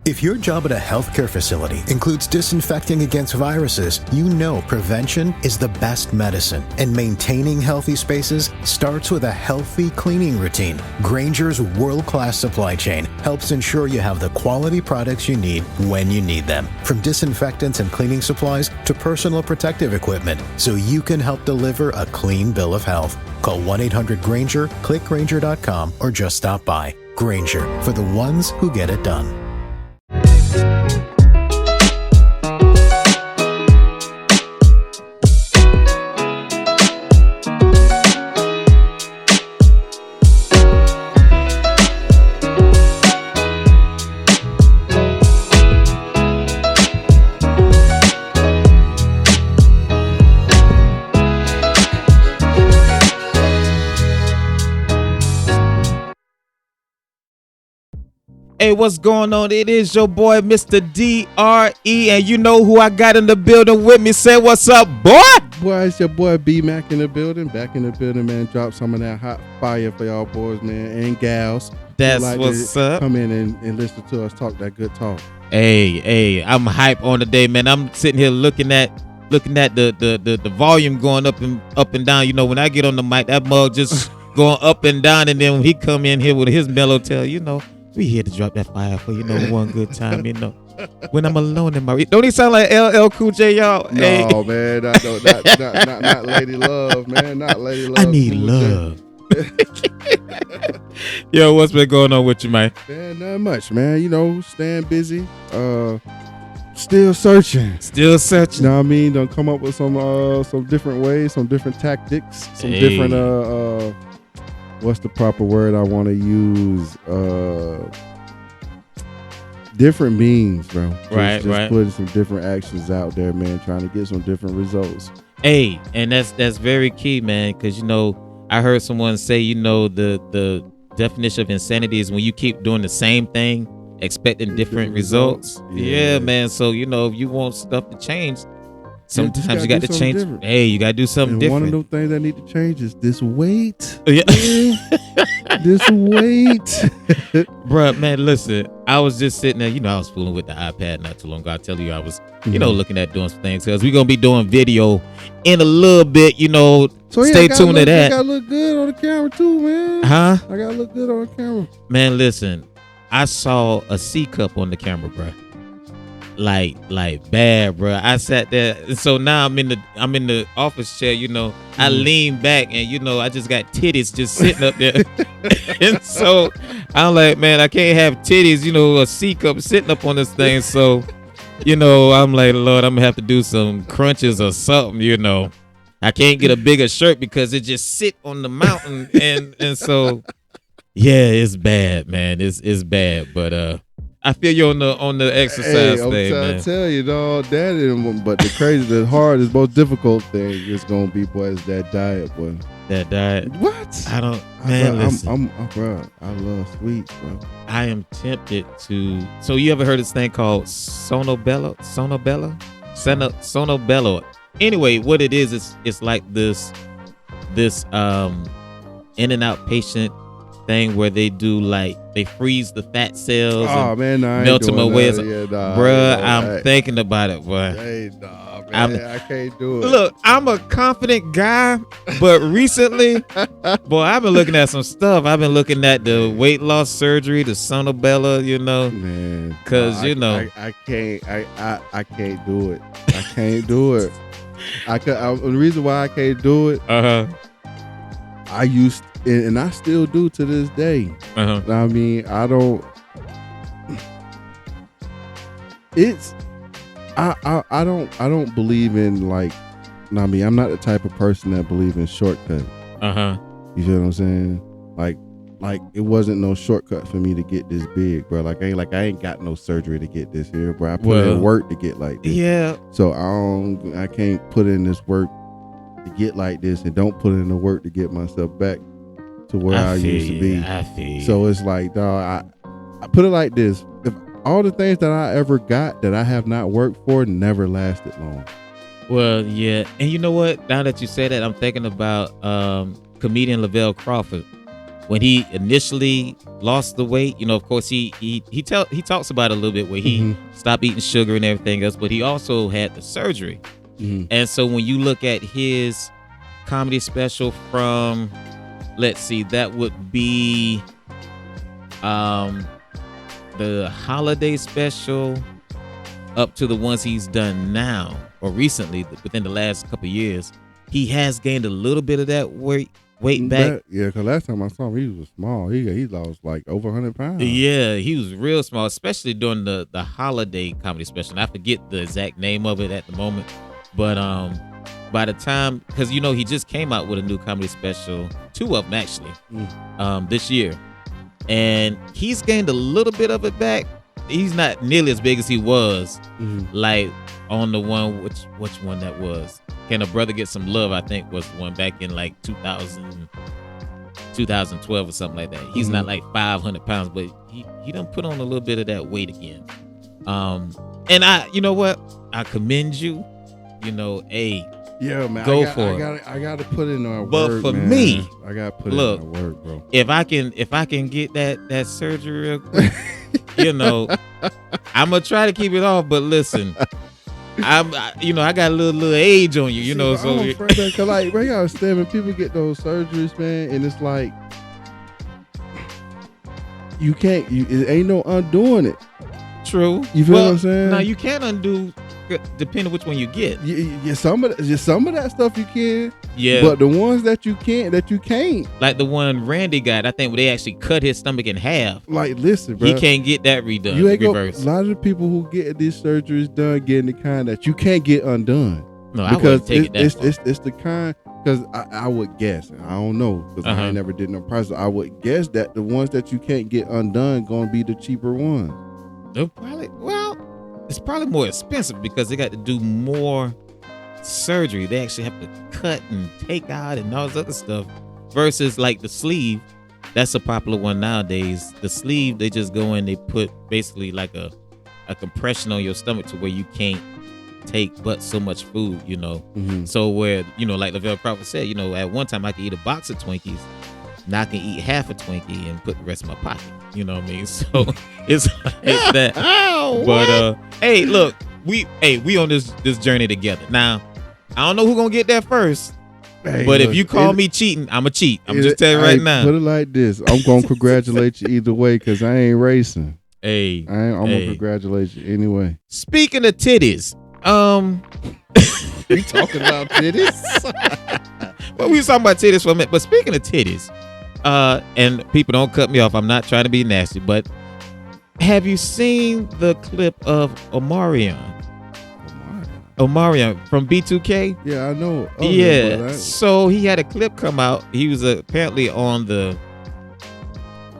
If your job at a healthcare facility includes disinfecting against viruses, you know prevention is the best medicine, and maintaining healthy spaces starts with a healthy cleaning routine. Grainger's world-class supply chain helps ensure you have the quality products you need when you need them, from disinfectants and cleaning supplies to personal protective equipment, so you can help deliver a clean bill of health. Call 1-800-GRAINGER, click Grainger.com, or just stop by. Grainger, for the ones who get it done. Hey, what's going on? It is your boy, Mr. D.R.E, and you know who I got in the building with me. Say what's up, boy? Boy, it's your boy B-Mac in the building. Back in the building, man. Drop some of that hot fire for y'all boys, man, and gals. That's what's up. Come in and listen to us talk that good talk. Hey, I'm hype on the day, man. I'm sitting here looking at the volume going up and down. You know, when I get on the mic, that mug just going up and down, and then when he come in here with his mellow tail, you know, we here to drop that fire for, you know, one good time, you know. When I'm alone in my... Don't he sound like LL Cool J, y'all? No, hey. Man. Not Lady Love, man. Not Lady Love. I need love. Yo, what's been going on with you, man? Man, not much, man. You know, staying busy. Still searching. Still searching. You know what I mean? Don't come up with some different ways, some different tactics, some different... what's the proper word I want to use? Different means, bro. Just putting some different actions out there, man. Trying to get some different results. Hey, and that's very key, man. Because you know, I heard someone say, you know, the definition of insanity is when you keep doing the same thing, expecting different results. Yeah, man. So you know, if you want stuff to change, sometimes you got to change. Different. Hey, you got to do something different. One of the things that need to change is this weight. Yeah. This weight. Bruh, man, listen. I was just sitting there. You know, I was fooling with the iPad not too long ago. I tell you, I was, you know, looking at doing some things. Because we're going to be doing video in a little bit, you know. So stay tuned to that. I got to look good on the camera too, man. Huh? I got to look good on the camera. Man, listen. I saw a C cup on the camera, bruh. Like bad, bro. I sat there, and so now I'm in the office chair. You know, I lean back, and you know, I just got titties just sitting up there, and so I'm like, man, I can't have titties. You know, a C cup sitting up on this thing. So, you know, I'm like, Lord, I'm gonna have to do some crunches or something. You know, I can't get a bigger shirt because it just sit on the mountain, and so, yeah, it's bad, man. It's bad, but I feel you on the exercise thing, man. I'm trying to tell you, dog, that is, but the hardest, most difficult thing is gonna be, boy, is that diet, boy. That diet. What? I don't, man. Listen, bro, I love sweets, bro. I am tempted to. So you ever heard of this thing called Sonobello? Anyway, what it is, it's like this in and out patient thing where they do like they freeze the fat cells and melt them away. I'm thinking about it, boy. Hey, nah, man, I can't do it. Look, I'm a confident guy, but recently, boy, I've been looking at some stuff. I've been looking at the weight loss surgery, the Sonobella, you know, man, because you know, I can't do it. I can't do it. The reason why I can't do it. I used. And I still do to this day. I mean, I don't. It's. I don't believe in like. I mean, I'm not the type of person that believe in shortcuts. You feel what I'm saying? Like it wasn't no shortcut for me to get this big, bro. I ain't got no surgery to get this here, bro. I put in work to get like this. Yeah. So I can't put in this work to get like this, and don't put in the work to get myself back to where I used to be. I feel so it's like, dog, I put it like this: if all the things that I ever got that I have not worked for never lasted long. Well, yeah, and you know what? Now that you say that, I'm thinking about comedian Lavelle Crawford. when he initially lost the weight, of course he talks about it a little bit where he stopped eating sugar and everything else, but he also had the surgery. And so when you look at his comedy special from, let's see, that would be the holiday special up to the ones he's done now or recently within the last couple of years, he has gained a little bit of that weight back. Because last time I saw him, he was small. He lost like over 100 pounds. Yeah, he was real small, especially during the holiday comedy special. And I forget the exact name of it at the moment. But by the time, because he just came out with a new comedy special, 2 of them actually, this year. And he's gained a little bit of it back. He's not nearly as big as he was, like on the one, which one that was. Can a Brother Get Some Love, I think was the one back in like 2012 or something like that. He's not like 500 pounds, but he done put on a little bit of that weight again. And you know what? I commend you. Hey, yeah, man. Go for it. I got to put in our but work, for man. me, I got to put in our work, bro. If I can get that surgery real quick, I'm gonna try to keep it off. But listen, I got a little age on you, so I'm afraid that, cause like, man, you understand, when people get those surgeries, man, and it's like it ain't no undoing it. True. You feel what I'm saying? Now you can undo, depending on which one you get. Yeah, some of that stuff you can. Yeah. But the ones that you can't, like the one Randy got, I think where they actually cut his stomach in half. Like, listen, bro, he can't get that redone. You ain't reversed. A lot of the people who get these surgeries done getting the kind that you can't get undone. No, I wouldn't take it that far. It's the kind, because I would guess, and I don't know because I never did no price. I would guess that the ones that you can't get undone gonna be the cheaper ones. It's probably more expensive because they got to do more surgery. They actually have to cut and take out and all this other stuff versus like the sleeve. That's a popular one nowadays. The sleeve, they just go in, they put basically like a compression on your stomach to where you can't take but so much food, So where, like Lavelle Crawford said, at one time I could eat a box of Twinkies. Now I can eat half a Twinkie and put the rest in my pocket. You know what I mean? So it's like that. But hey, look, we on this journey together. Now, I don't know who's gonna get there first. Hey, but look, if you call me cheating, I'ma cheat. I'm just telling you right now. Put it like this. I'm gonna congratulate you either way because I ain't racing. Hey. I'm gonna congratulate you anyway. Speaking of titties, we talking about titties? Well, we was talking about titties for a minute, but speaking of titties, and people don't cut me off, I'm not trying to be nasty, but have you seen the clip of Omarion from B2K? Yeah, I know. So he had a clip come out. He was apparently on the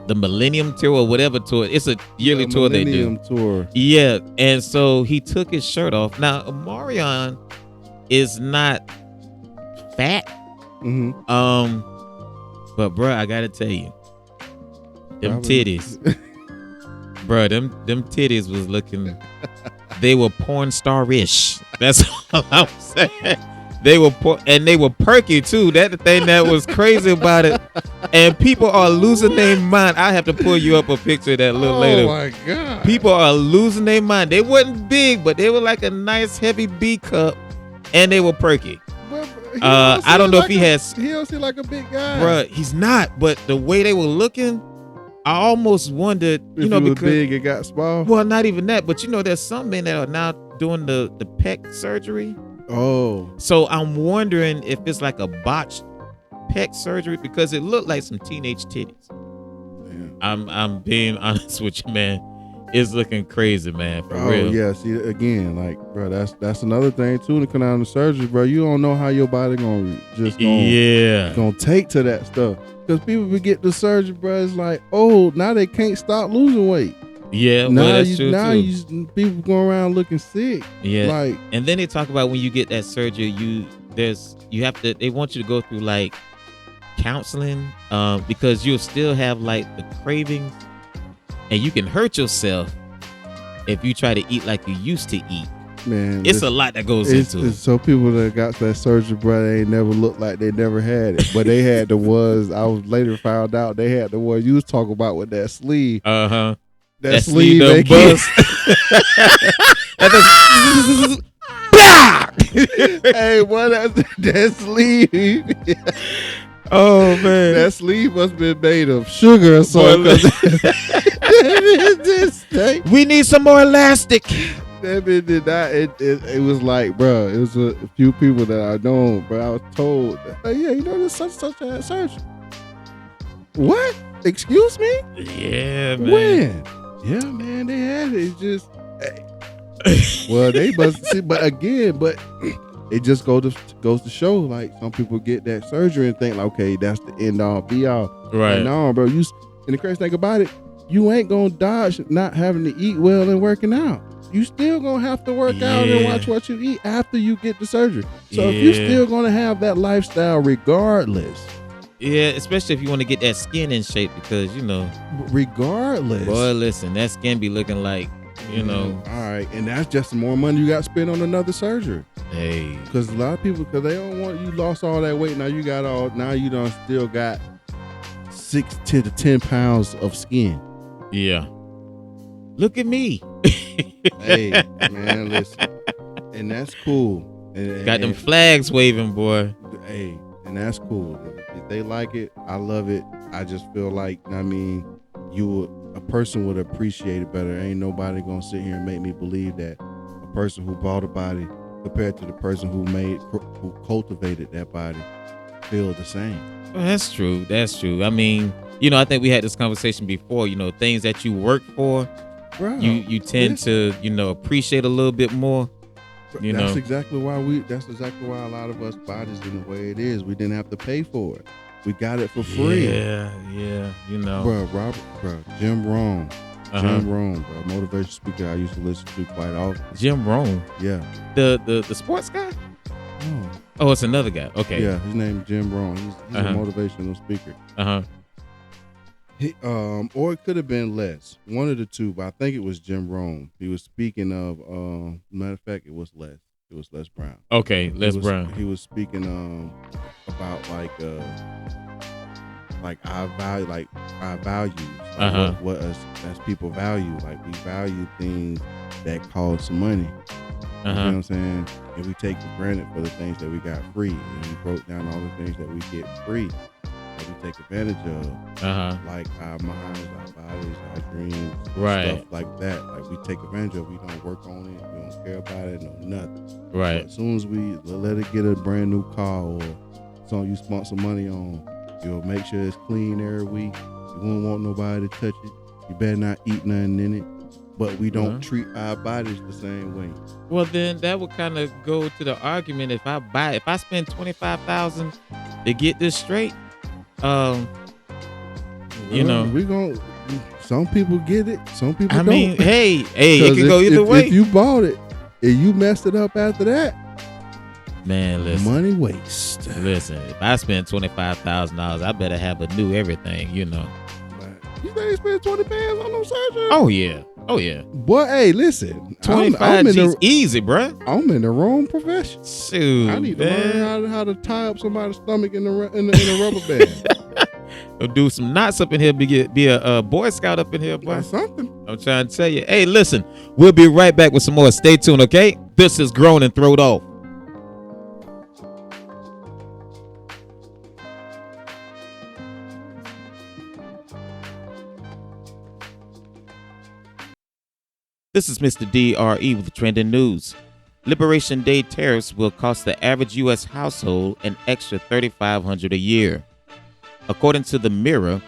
Millennium Tour or whatever tour. It's a yearly tour they do. Millennium Tour. Yeah, and so he took his shirt off. Now, Omarion is not fat. But bro, I gotta tell you, them titties, bro, them titties was looking. They were porn star-ish. That's all I'm saying. They were and they were perky too. That's the thing that was crazy about it. And people are losing their mind. I have to pull you up a picture of that a little later. Oh my God. People are losing their mind. They wasn't big, but they were like a nice heavy B cup, and they were perky. I don't know if he has. He don't seem like a big guy, bro. He's not. But the way they were looking, I almost wondered, if he was big and got small. Well, not even that. But there's some men that are now doing the pec surgery. Oh. So I'm wondering if it's like a botched pec surgery because it looked like some teenage titties. Yeah. I'm being honest with you, man. It's looking crazy, man. For real. Yeah. See, again, like, bro, that's another thing too. To come out of the surgery, bro, you don't know how your body gonna take to that stuff. Because people be get the surgery, bro. It's like, now they can't stop losing weight. Yeah, that's true too. People going around looking sick. Yeah, like, and then they talk about when you get that surgery, they want you to go through like counseling, because you'll still have like the cravings, and you can hurt yourself if you try to eat like you used to eat. Man, it's a lot that goes into it. So people that got that surgery, bro, they ain't never looked like they never had it. But they had the ones, I was later found out, they had the ones you was talking about with that sleeve. Uh-huh. That sleeve done bust. Hey, boy, that sleeve. Oh, man. That sleeve must have been made of sugar or something. We need some more elastic. That bitch did not. It was like, bro, it was a few people that I know, but I was told, like, yeah, you know, there's such a surgery. What? Excuse me? Yeah, man. When? Yeah, man, they had it. It's just, well, they must see, but it just goes to show, like, some people get that surgery and think, like, okay, that's the end all be all. Right. Like, no, bro. And the crazy thing about it, you ain't gonna dodge not having to eat well and working out. You still gonna have to work out and watch what you eat after you get the surgery. So if you're still gonna have that lifestyle regardless. Yeah, especially if you want to get that skin in shape, because, you know, regardless. Boy, listen, that skin be looking like, you know. All right, and that's just more money you got to spend on another surgery. Hey. Because a lot of people, because they don't want, you lost all that weight, now you done still got 6 to 10 pounds of skin. Yeah. Look at me. Hey, man, listen. And that's cool. Got them flags waving, boy. Hey, and that's cool. If they like it, I love it. I just feel like, I mean, a person would appreciate it better. Ain't nobody gonna sit here and make me believe that a person who bought a body compared to the person who cultivated that body feel the same. Well, that's true. That's true. I mean, you know, I think we had this conversation before. You know, things that you work for, bro, you tend to, you know, appreciate a little bit more. That's exactly why a lot of us bodies in the way it is. We didn't have to pay for it. We got it for free. Yeah, you know. Jim Rohn. Jim Rohn, bro. Motivation speaker I used to listen to quite often. Jim Rohn? Yeah. The sports guy? Oh, it's another guy. Okay. Yeah, his name is Jim Rohn. He's a motivational speaker. Or it could have been Les. One of the two, but I think it was Jim Rohn. He was speaking of matter of fact, it was Les. It was Les Brown. Okay, Brown. He was speaking about our values, what us as people value. Like, we value things that cost money. You know what I'm saying? And we take for granted for the things that we got free. And he broke down all the things that we get free that we take advantage of. Like our minds, our bodies, our dreams, stuff like that. Like, we take advantage of it. We don't work on it. We don't care about it. No nothing. Right. But as soon as we let it get a brand new car or something you spent some money on, you'll make sure it's clean every week. You won't want nobody to touch it. You better not eat nothing in it. But we don't treat our bodies the same way. Well, then that would kind of go to the argument, if I spend $25,000 to get this straight, you know, some people get it, some people don't. I mean, hey, it can go either way. If you bought it and you messed it up after that, man, listen, money waste. Listen, if I spend $25,000, I better have a new everything, you know. You think they spend 20 pounds on no surgery? Oh yeah. Boy, hey, listen, 25 G's easy, bruh. I'm in the wrong profession. Shoot, I need to learn how to tie up somebody's stomach in a rubber band. Do some knots up in here. Be a Boy Scout up in here, boy. Something. I'm trying to tell you. Hey, listen, we'll be right back with some more. Stay tuned, okay? This is Grown and Throwed Off. This is Mr. D.R.E with trending news. Liberation Day tariffs will cost the average U.S. household an extra $3,500 a year. According to the Mirror,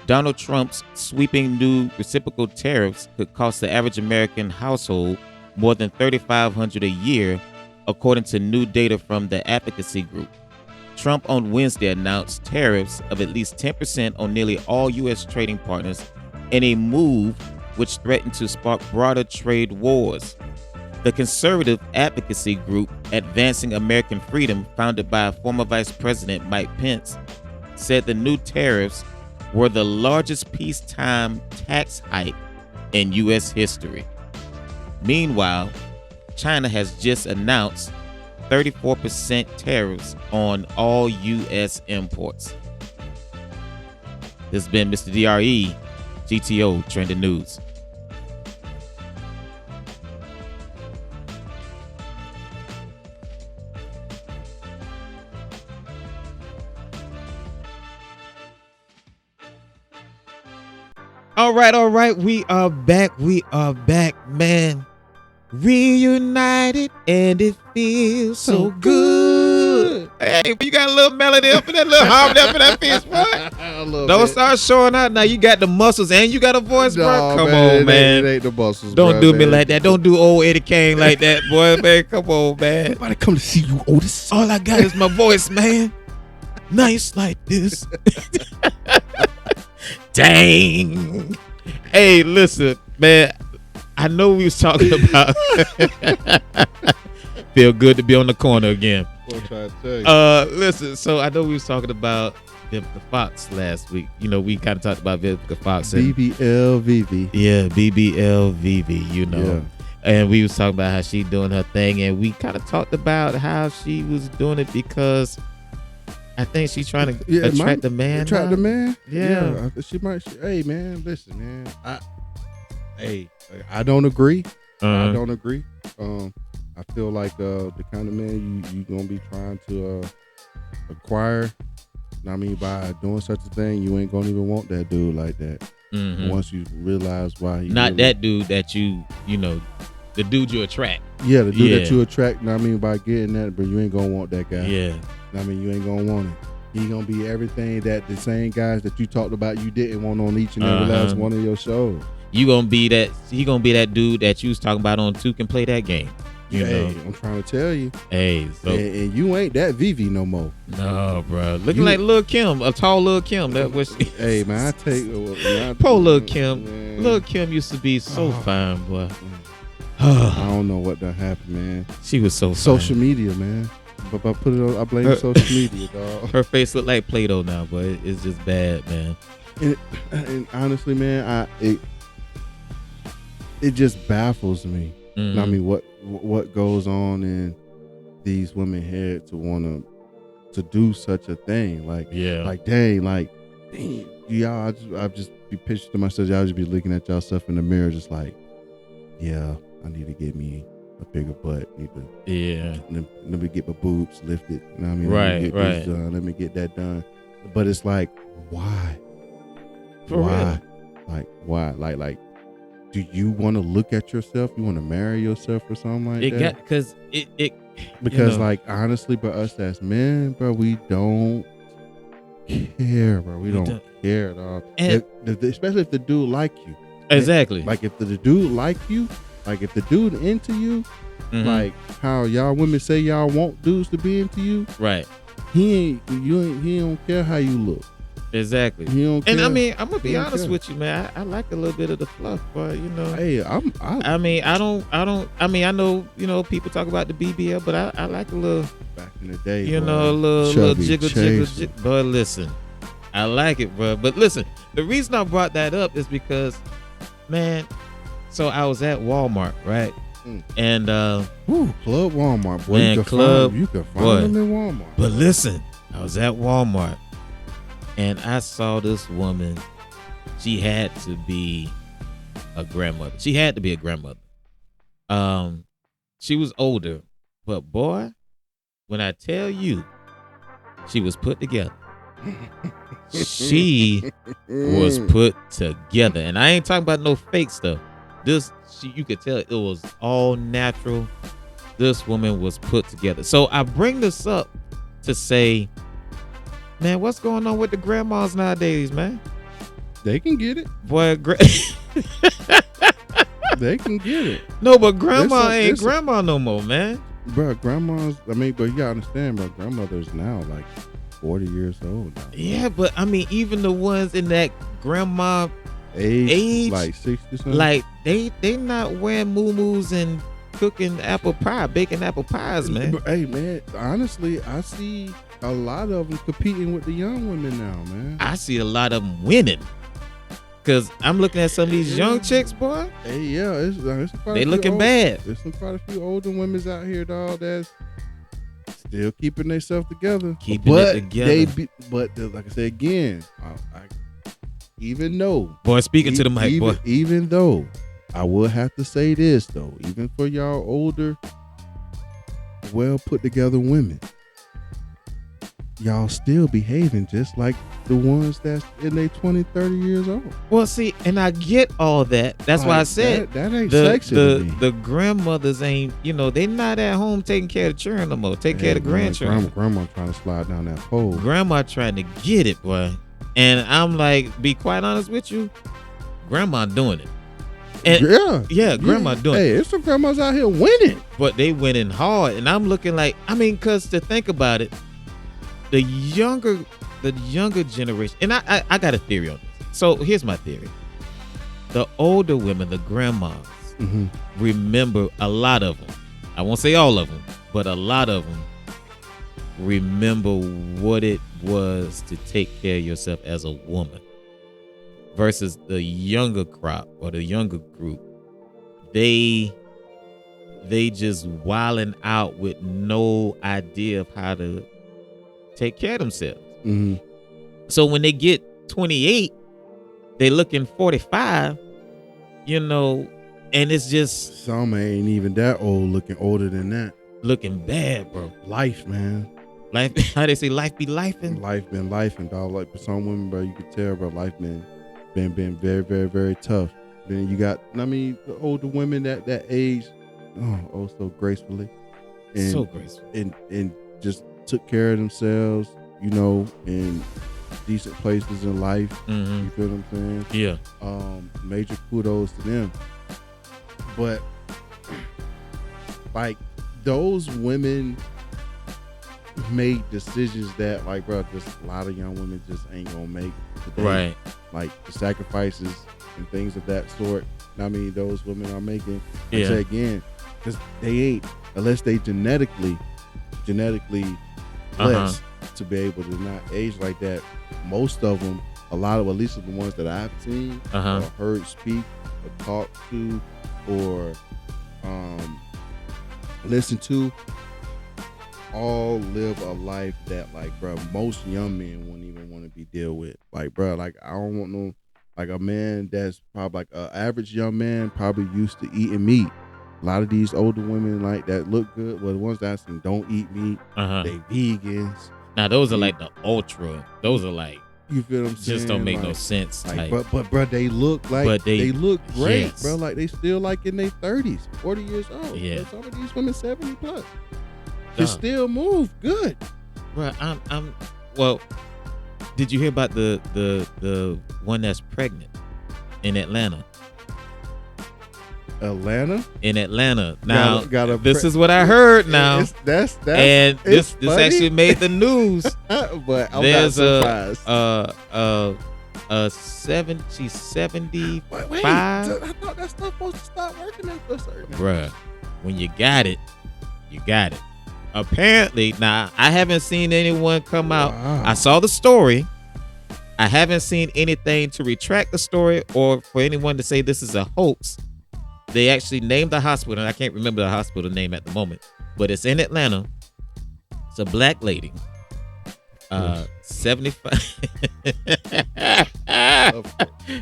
Donald Trump's sweeping new reciprocal tariffs could cost the average American household more than $3,500 a year, according to new data from the advocacy group. Trump on Wednesday announced tariffs of at least 10% on nearly all U.S. trading partners in a move which threatened to spark broader trade wars. The conservative advocacy group Advancing American Freedom, founded by former Vice President Mike Pence, said the new tariffs were the largest peacetime tax hike in U.S. history. Meanwhile, China has just announced 34% tariffs on all U.S. imports. This has been Mr. D.R.E, G.T.O, Trending News. All right. We are back, man. Reunited, and it feels so good. Hey, you got a little melody up in that, little harmony up in that piece, boy. Don't start showing out now. You got the muscles and you got a voice, bro. Come on, man. It ain't the muscles. Don't do me like that. Don't do old Eddie Kane like that, boy. Man, come on, man. Everybody come to see you, Otis. All I got is my voice, man. Nice like this. Dang. Hey, listen, man. I know we was talking about feel good to be on the corner again. I'll try to tell you. Listen, so I know we was talking about Vivica Fox last week. You know, we kind of talked about Vivica Fox and BBLVV. Yeah, BBLVV, you know. Yeah. And we was talking about how she doing her thing, and we kind of talked about how she was doing it because I think she's trying to attract the man. Attract the man? Yeah. She might. Hey, man, listen, man. I don't agree. I don't agree. I feel like the kind of man you gonna be trying to acquire. I mean, by doing such a thing, you ain't gonna even want that dude like that. Mm-hmm. Once you realize why he not that dude that you know, the dude you attract. Yeah, the dude that you attract. I mean, by getting that, but you ain't gonna want that guy. Yeah. I mean, you ain't gonna want it. He gonna be everything that the same guys that you talked about you didn't want on each and every last one of your shows. You gonna be that. He gonna be that dude that you was talking about on Two Can Play That Game. You know? I'm trying to tell you. Hey, so and you ain't that Vivi no more. No, bro. Looking like Lil Kim, a tall Lil Kim. That was. Hey, man, I take. Poor Lil Kim. Man. Lil Kim used to be so fine, boy. I don't know what that happened, man. She was so fine. Social media, man. But I blame social media, dog. Her face look like Play-Doh now, but it's just bad, man. And honestly, man, it just baffles me. Mm-hmm. I mean, what goes on in these women's head to want to do such a thing? Like, dang, y'all. I just be picturing to myself. Y'all just be looking at y'all stuff in the mirror, just like, yeah, I need to get me a bigger butt. Let me get my boobs lifted. You know what I mean? Right, let me get this done. Let me get that done. But it's like, why? Why? Like, why? Like, do you want to look at yourself? You want to marry yourself or something like that? Because like, honestly, but us as men, bro, we don't care, bro. We don't care at all. Especially if the dude like you. Exactly. Like, if the dude like you, like, if the dude into you, like how y'all women say y'all want dudes to be into you, right? He don't care how you look. Exactly. He don't care. And I mean, I'm gonna be honest with you, man. I like a little bit of the fluff, but you know. Hey, I know, you know, people talk about the BBL, but I like a little. Back in the day, you know, a little jiggle. But listen, I like it, bro. But listen, the reason I brought that up is because, man. So I was at Walmart, right? And Club Walmart, boy. Man, you can find them in Walmart. But listen, I was at Walmart and I saw this woman. She had to be a grandmother. She was older, but boy, when I tell you, she was put together. She was put together, and I ain't talking about no fake stuff. You could tell it was all natural. This woman was put together. So I bring this up to say, man, what's going on with the grandmas nowadays, man? They can get it. Boy, they can get it. No, but grandma ain't grandma no more, man. Bro, grandmas, I mean, but you gotta understand, bro, grandmothers now like 40 years old now. Yeah, but I mean, even the ones in that grandma age like 60 something, like they not wearing muumuus and cooking baking apple pies, man. But, hey, man, honestly, I see a lot of them competing with the young women now, man. I see a lot of them winning. Cause I'm looking at some of these young chicks, boy. Hey, yeah, it's they looking bad. There's quite a few older women out here, dog, that's still keeping themselves together. Like I said again, even though, boy, speaking to the mic, boy. Even though, I will have to say this though, even for y'all older, well put together women, y'all still behaving just like the ones that's in their 20, 30 years old. Well, see, and I get all that. That's why I said that ain't sexy to me. The grandmothers ain't, they not at home taking care of the children no more. Take care of the grandchildren. Grandma trying to slide down that pole. Grandma trying to get it, boy. And I'm like, be quite honest with you, grandma doing it. And grandma doing it. Hey, there's some grandmas out here winning. But they winning hard. And I'm looking like, because to think about it, the younger generation, and I got a theory on this. So here's my theory. The older women, the grandmas, remember, a lot of them, I won't say all of them, but a lot of them remember what it was to take care of yourself as a woman versus the younger crop or the younger group. They just wilding out with no idea of how to take care of themselves. So when they get 28, they looking 45, and it's just, some ain't even that old, looking older than that, looking bad, bro. Life, man. Life, how they say, life be lifing. Life been lifing, dog. Like for some women, bro, you could tell, bro, life been very, very, very tough. Then you got, the older women that age, so gracefully, and so graceful, and just took care of themselves, in decent places in life. You feel what I'm saying? Yeah. Major kudos to them. But like those women made decisions that, like, bro, just a lot of young women just ain't gonna make today. Right. Like the sacrifices and things of that sort. Those women are making. I say again, because they ain't, unless they genetically blessed to be able to not age like that. Most of them, a lot of, at least of the ones that I've seen or heard speak or talk to or listen to, all live a life that, like, bro, most young men wouldn't even want to be deal with. Like, bro, like, I don't want no, like, a man that's probably like an average young man, probably used to eating meat. A lot of these older women like that look good, well, the ones that I've seen don't eat meat. They vegans. Now those are like the ultra. Those are like, you feel what I'm saying? Just don't make like, no sense. Like, but bro, they look like, but they look great, yes. bro. Like they still like in their 30s, 40 years old. Yeah. But some of these women 70 plus. They still move good. Bro, well, did you hear about the one that's pregnant in Atlanta? In Atlanta. Now, this is what I heard. Now, that's and this funny. actually made the news. But I'm there's not surprised. She's 75. Wait, I thought that stuff supposed to start working after a certain. Bruh, when you got it, you got it. Apparently, now I haven't seen anyone come out. Wow. I saw the story. I haven't seen anything to retract the story or for anyone to say this is a hoax. They actually named the hospital, and I can't remember the hospital name at the moment, but it's in Atlanta. It's a black lady, 75,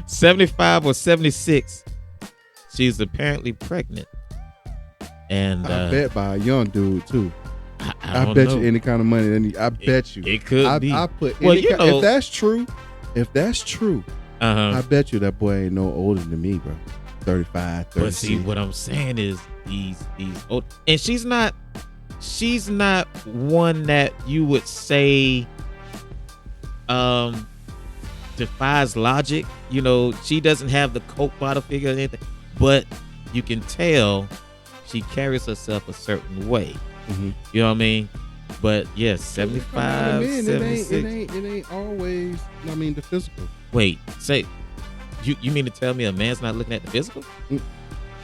75 or 76. She's apparently pregnant, and I bet by a young dude too. I bet know. you any kind of money. I bet you it could be. I put well, if that's true, I bet you that boy ain't no older than me, bro. 35, 36. But see, what I'm saying is these old, and she's not one that you would say defies logic. She doesn't have the Coke bottle figure or anything, but you can tell she carries herself a certain way. You know what I mean? But yes, 75, 76. It ain't always, the physical. Wait, say, you mean to tell me a man's not looking at the physical?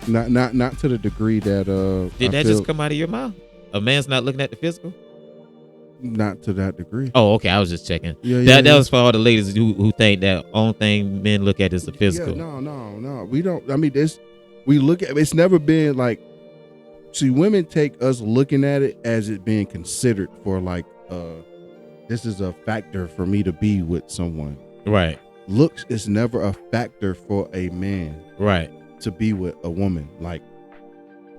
Not to the degree that did that just come out of your mouth? A man's not looking at the physical? Not to that degree. Oh, okay. I was just checking. That was for all the ladies who think that only thing men look at is the physical. Yeah, no. We don't. I mean, we look at. It's never been like. See, women take us looking at it as it being considered for like. This is a factor for me to be with someone. Right. Looks is never a factor for a man. Right. To be with a woman, like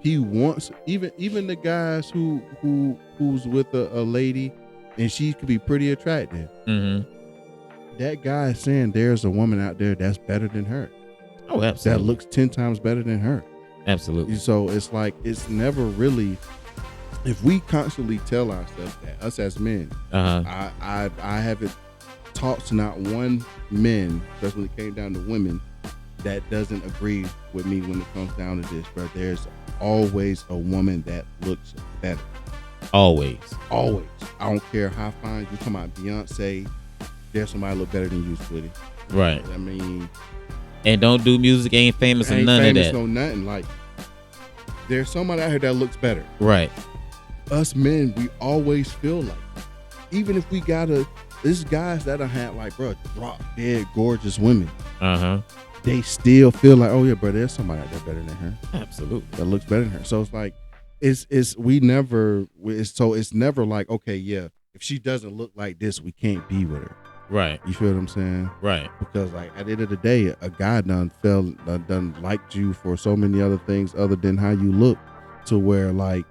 he wants even the guys who's with a lady and she could be pretty attractive. Mm-hmm. That guy is saying there's a woman out there that's better than her. Oh, absolutely. That looks 10 times better than her. Absolutely. So it's like it's never really. If we constantly tell ourselves that, us as men, I haven't talked to not one man, especially when it came down to women, that doesn't agree with me when it comes down to this, bro. There's always a woman that looks better. Always. I don't care how fine you talking about Beyonce. There's somebody look better than you, sweetie. Right. I mean, and don't do music, ain't famous or none of that. No nothing. Like, there's somebody out here that looks better. Right. Us men, we always feel like, even if we there's guys that have had like, bro, drop dead gorgeous women. They still feel like, oh yeah, bro, there's somebody out there better than her. Absolutely. That looks better than her. So it's like, it's never like, okay, yeah, if she doesn't look like this, we can't be with her. Right. You feel what I'm saying? Right. Because like at the end of the day, a guy done liked you for so many other things other than how you look, to where like,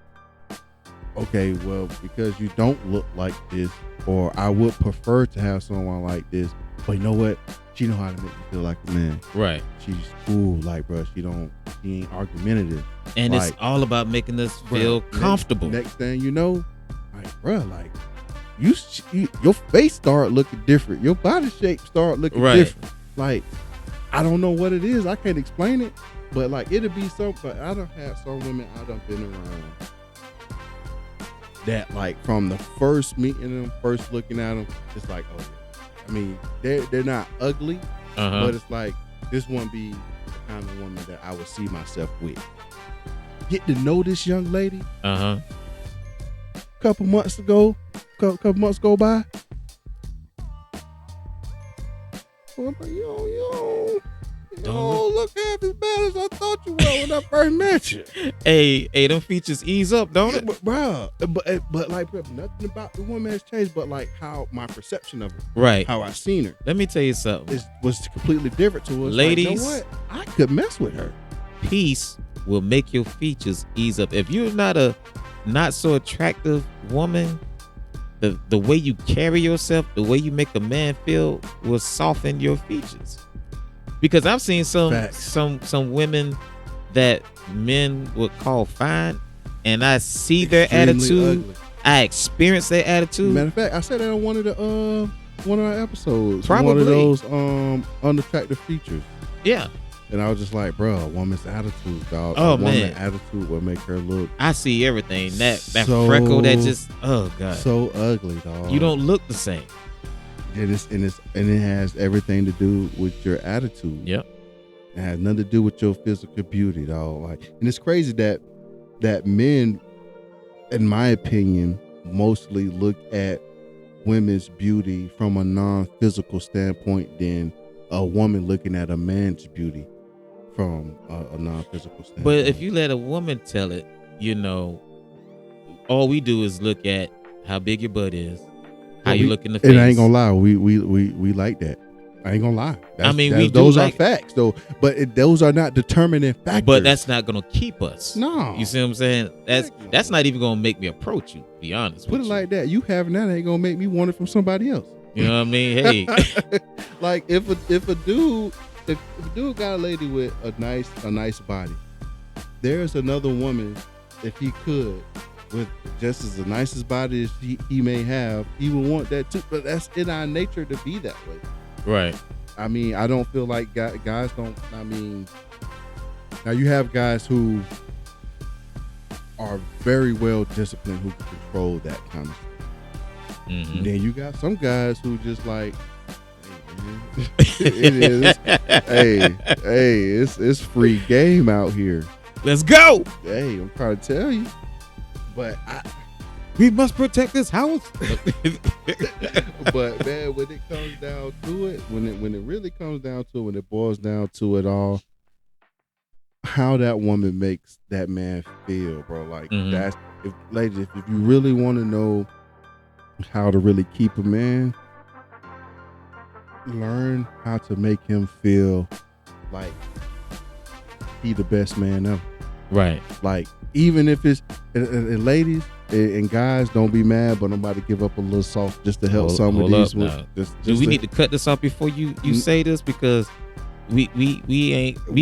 okay, well, because you don't look like this, or I would prefer to have someone like this, but you know what? She know how to make me feel like a man. Right. She's cool, like, bro, she ain't argumentative. And like, it's all about making us feel comfortable. Next thing you know, like, bro, like, your face start looking different. Your body shape start looking different. Like, I don't know what it is. I can't explain it, but like, it'll be something. But I done had some women I done been around that, like, from the first meeting them, first looking at them, it's like, oh, I mean, they're not ugly, but it's like, this won't be the kind of woman that I would see myself with. Get to know this young lady. Couple months go by. Well, you don't look half as bad as I thought you were when I first met you. Hey, them features ease up, don't it? But like, nothing about the woman has changed, but like how my perception of her, right? How I seen her. Let me tell you something. Was completely different to us. Ladies, like, you know what? I could mess with her. Peace will make your features ease up. If you're not a not so attractive woman, the way you carry yourself, the way you make a man feel will soften your features. Because I've seen some women that men would call fine, and I see their attitude. Ugly. I experience their attitude. Matter of fact, I said that on one of our episodes. Probably one of those unattractive features. Yeah. And I was just like, bro, a woman's attitude, dog. Oh, a woman's man. attitude will make her look. I see everything. That freckle that just, oh God. So ugly, dog. You don't look the same. And it has everything to do with your attitude. Yep. It has nothing to do with your physical beauty, dog. Like, and it's crazy that men, in my opinion, mostly look at women's beauty from a non-physical standpoint than a woman looking at a man's beauty from a non-physical standpoint. But if you let a woman tell it, all we do is look at how big your butt is, how you look in the face. And I ain't gonna lie, we like that. I ain't gonna lie. Those are facts, though. But those are not determining factors. But that's not gonna keep us. No, you see what I'm saying? That's not even gonna make me approach you. To be honest, put it like that. You having that ain't gonna make me want it from somebody else. You know what I mean? Hey, like if a dude got a lady with a nice body, there's another woman, if he could, with just as the nicest body as he may have, he would want that too. But that's in our nature to be that way. Right. I mean, I don't feel like guys don't. I mean, now you have guys who are very well disciplined who can control that kind of stuff. Mm-hmm. Then you got some guys who just like, hey, man, it's free game out here. Let's go. Hey, I'm trying to tell you, but We must protect this house. But man, when it comes down to it, when it really comes down to it, when it boils down to it all, how that woman makes that man feel, bro. Like that's ladies, if you really want to know how to really keep a man, learn how to make him feel like he the best man ever. Right. Like, even if it's and ladies and guys, don't be mad, but nobody give up a little sauce just to help some of these. Do we need to cut this off before you say this, because we be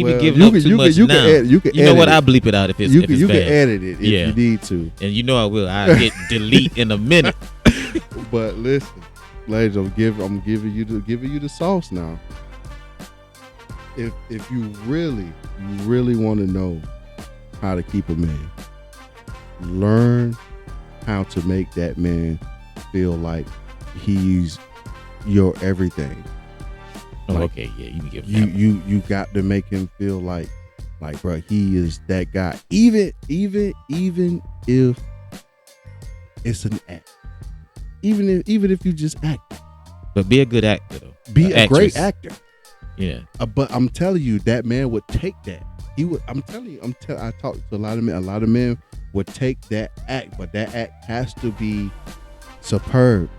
well, giving up too much now. You know what? I'll bleep it out if it's bad. You can edit it if you need to, and you know I will. I hit delete in a minute. But listen, ladies, I'm giving you the sauce now. If you really want to know how to keep a man, learn how to make that man feel like he's your everything. Like, okay, yeah, you can give him you got to make him feel like bro, he is that guy. Even if it's an act. Even if you just act. But be a good actor though. Be a great actor. Yeah. But I'm telling you, that man would take that. He would. I'm telling you. I talked to a lot of men. A lot of men would take that act, but that act has to be superb.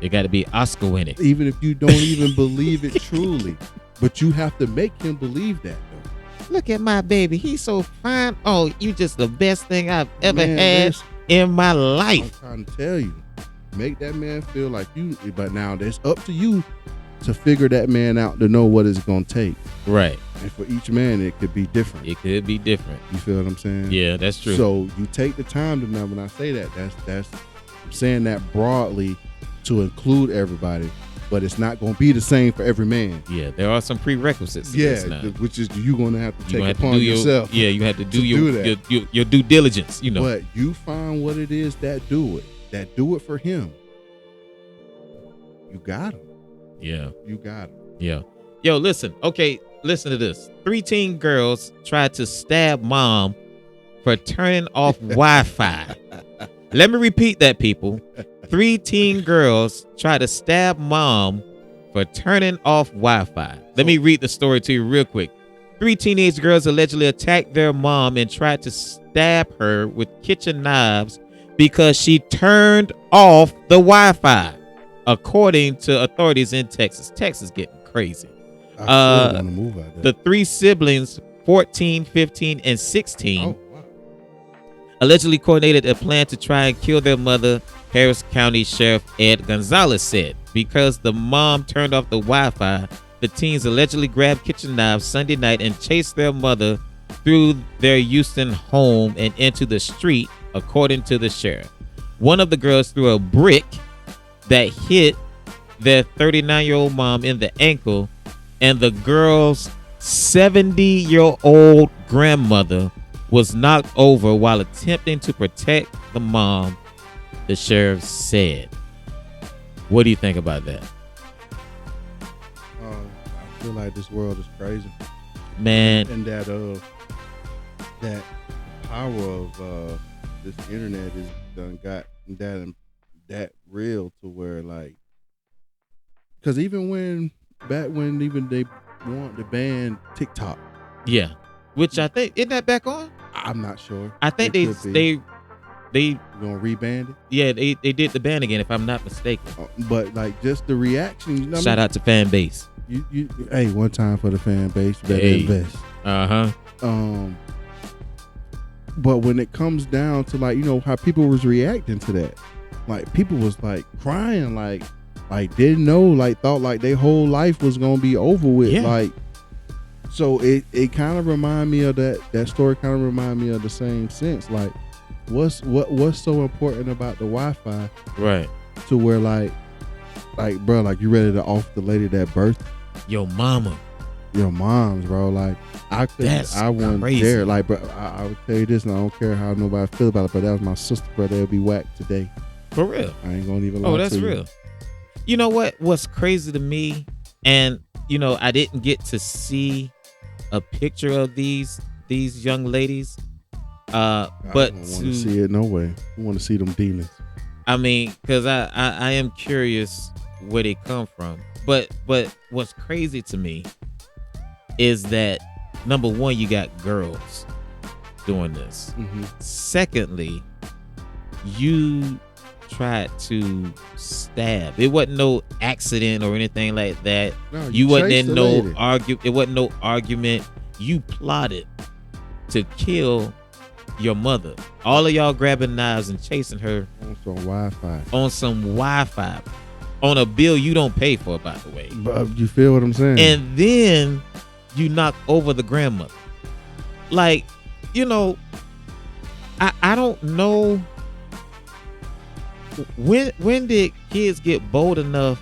It got to be Oscar winning. Even if you don't even believe it truly, but you have to make him believe that though. Look at my baby. He's so fine. Oh, you just the best thing I've ever had in my life. I'm trying to tell you, make that man feel like you. But now it's up to you to figure that man out, to know what it's gonna take. Right. And for each man, it could be different. It could be different. You feel what I'm saying? Yeah, that's true. So you take the time to know. When I say that, that's I'm saying that broadly to include everybody, but it's not going to be the same for every man. Yeah, there are some prerequisites. Yeah, which is you're going to have to take upon yourself. Yeah, you have to do your due diligence. You know, but you find what it is that do it for him. You got him. Yeah, you got him. Yeah. Yo, listen. Okay, listen to this. 3 teen girls tried to stab mom for turning off Wi-Fi. Let me repeat that, people. 3 teen girls tried to stab mom for turning off Wi-Fi. Let me read the story to you real quick. 3 teenage girls allegedly attacked their mom and tried to stab her with kitchen knives because she turned off the Wi-Fi, according to authorities in Texas. Texas getting crazy. The 3 siblings, 14, 15, and 16, allegedly coordinated a plan to try and kill their mother, Harris County Sheriff Ed Gonzalez said. Because the mom turned off the Wi-Fi, the teens allegedly grabbed kitchen knives Sunday night and chased their mother through their Houston home and into the street, according to the sheriff. One of the girls threw a brick that hit their 39-year-old mom in the ankle, and the girl's 70-year-old grandmother was knocked over while attempting to protect the mom, the sheriff said. What do you think about that? I feel like this world is crazy, man, and that power of this internet is done got that real to where, like, because even when they want to ban TikTok, yeah, which I think isn't that back on? I'm not sure. I think they gonna reband it. Yeah, they did the ban again, if I'm not mistaken. But like, just the reaction. You know, shout out to fan base. You hey, one time for the fan base, you better invest. But when it comes down to, like, you know, how people was reacting to that, like, people was like crying, like didn't know, like thought like their whole life was gonna be over with. Yeah. Like, so it kind of remind me of that story. Kind of remind me of the same sense. Like, what's so important about the Wi-Fi, right? To where like bro, like, you ready to off the lady that birthed your mom's, bro. Like, I wasn't there. Like, bro, I would tell you this, and I don't care how nobody feel about it, but that was my sister, bro. They'll be whacked today. For real. I ain't gonna even lie. Oh, that's real. You know what's crazy to me, and you know, I didn't get to see a picture of these young ladies. But I don't want to see it no way. I want to see them demons. I mean, because I am curious where they come from. But what's crazy to me is that number one, you got girls doing this. Secondly, you tried to stab. It wasn't no accident or anything like that. No, you wasn't chased in the no lady. It wasn't no argument. You plotted to kill your mother. All of y'all grabbing knives and chasing her On some Wi-Fi. on some Wi-Fi, on a bill you don't pay for, by the way. But you feel what I'm saying? And then you knock over the grandmother. Like, you know, I don't know when did kids get bold enough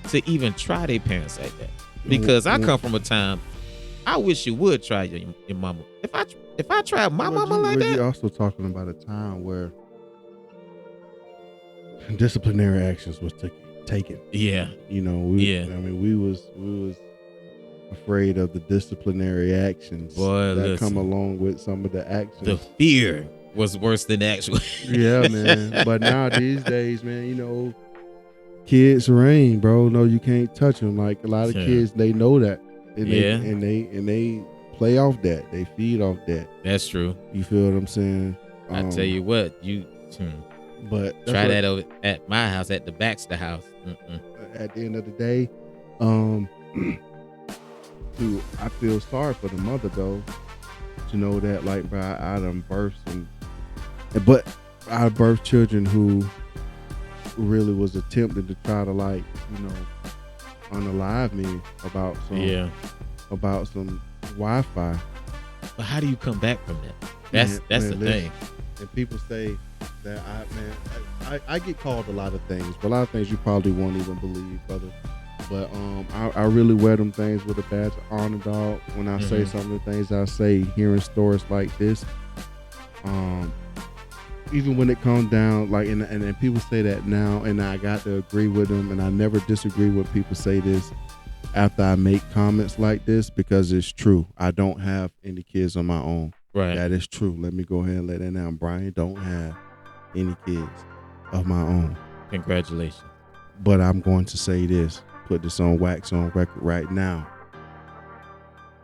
to even try their parents like that? Because I come from a time I wish you would try your mama. If I tried my mama like that. You're also talking about a time where disciplinary actions was taken. Yeah. You know, we was afraid of the disciplinary actions that come along with some of the actions. The fear was worse than the actual. Yeah, man. But now these days, man, you know, kids reign, bro. No, you can't touch them. Like a lot of kids, they know that, and they play off that. They feed off that. That's true. You feel what I'm saying? I tell you what, but try that over at my house, at the Baxter house. At the end of the day, dude, I feel sorry for the mother though, to know that like, bro, I done birthed but I birthed children who really was attempting to try to, like, you know, unalive me about some Wi-Fi. But how do you come back from that? That's the thing. And people say that I get called a lot of things, but a lot of things you probably won't even believe, brother. But I really wear them things with a badge of honor, dog. When I say some of the things I say, hearing stories like this, even when it comes down, like, and people say that now, and I got to agree with them, and I never disagree when people say this after I make comments like this, because it's true. I don't have any kids on my own. Right. That is true. Let me go ahead and let that down. Brian don't have any kids of my own. Congratulations. But I'm going to say this, put this on wax on record right now,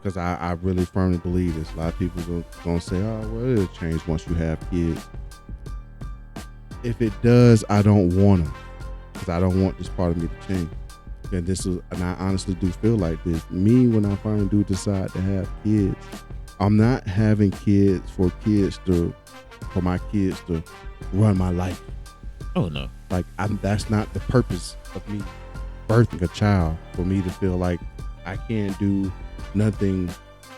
because I really firmly believe this. A lot of people going to say, oh, well, it'll change once you have kids. If it does, I don't want them, because I don't want this part of me to change. And I honestly do feel like this. Me, when I finally do decide to have kids, I'm not having kids for my kids to run my life. Oh no. Like, that's not the purpose of me birthing a child, for me to feel like I can't do nothing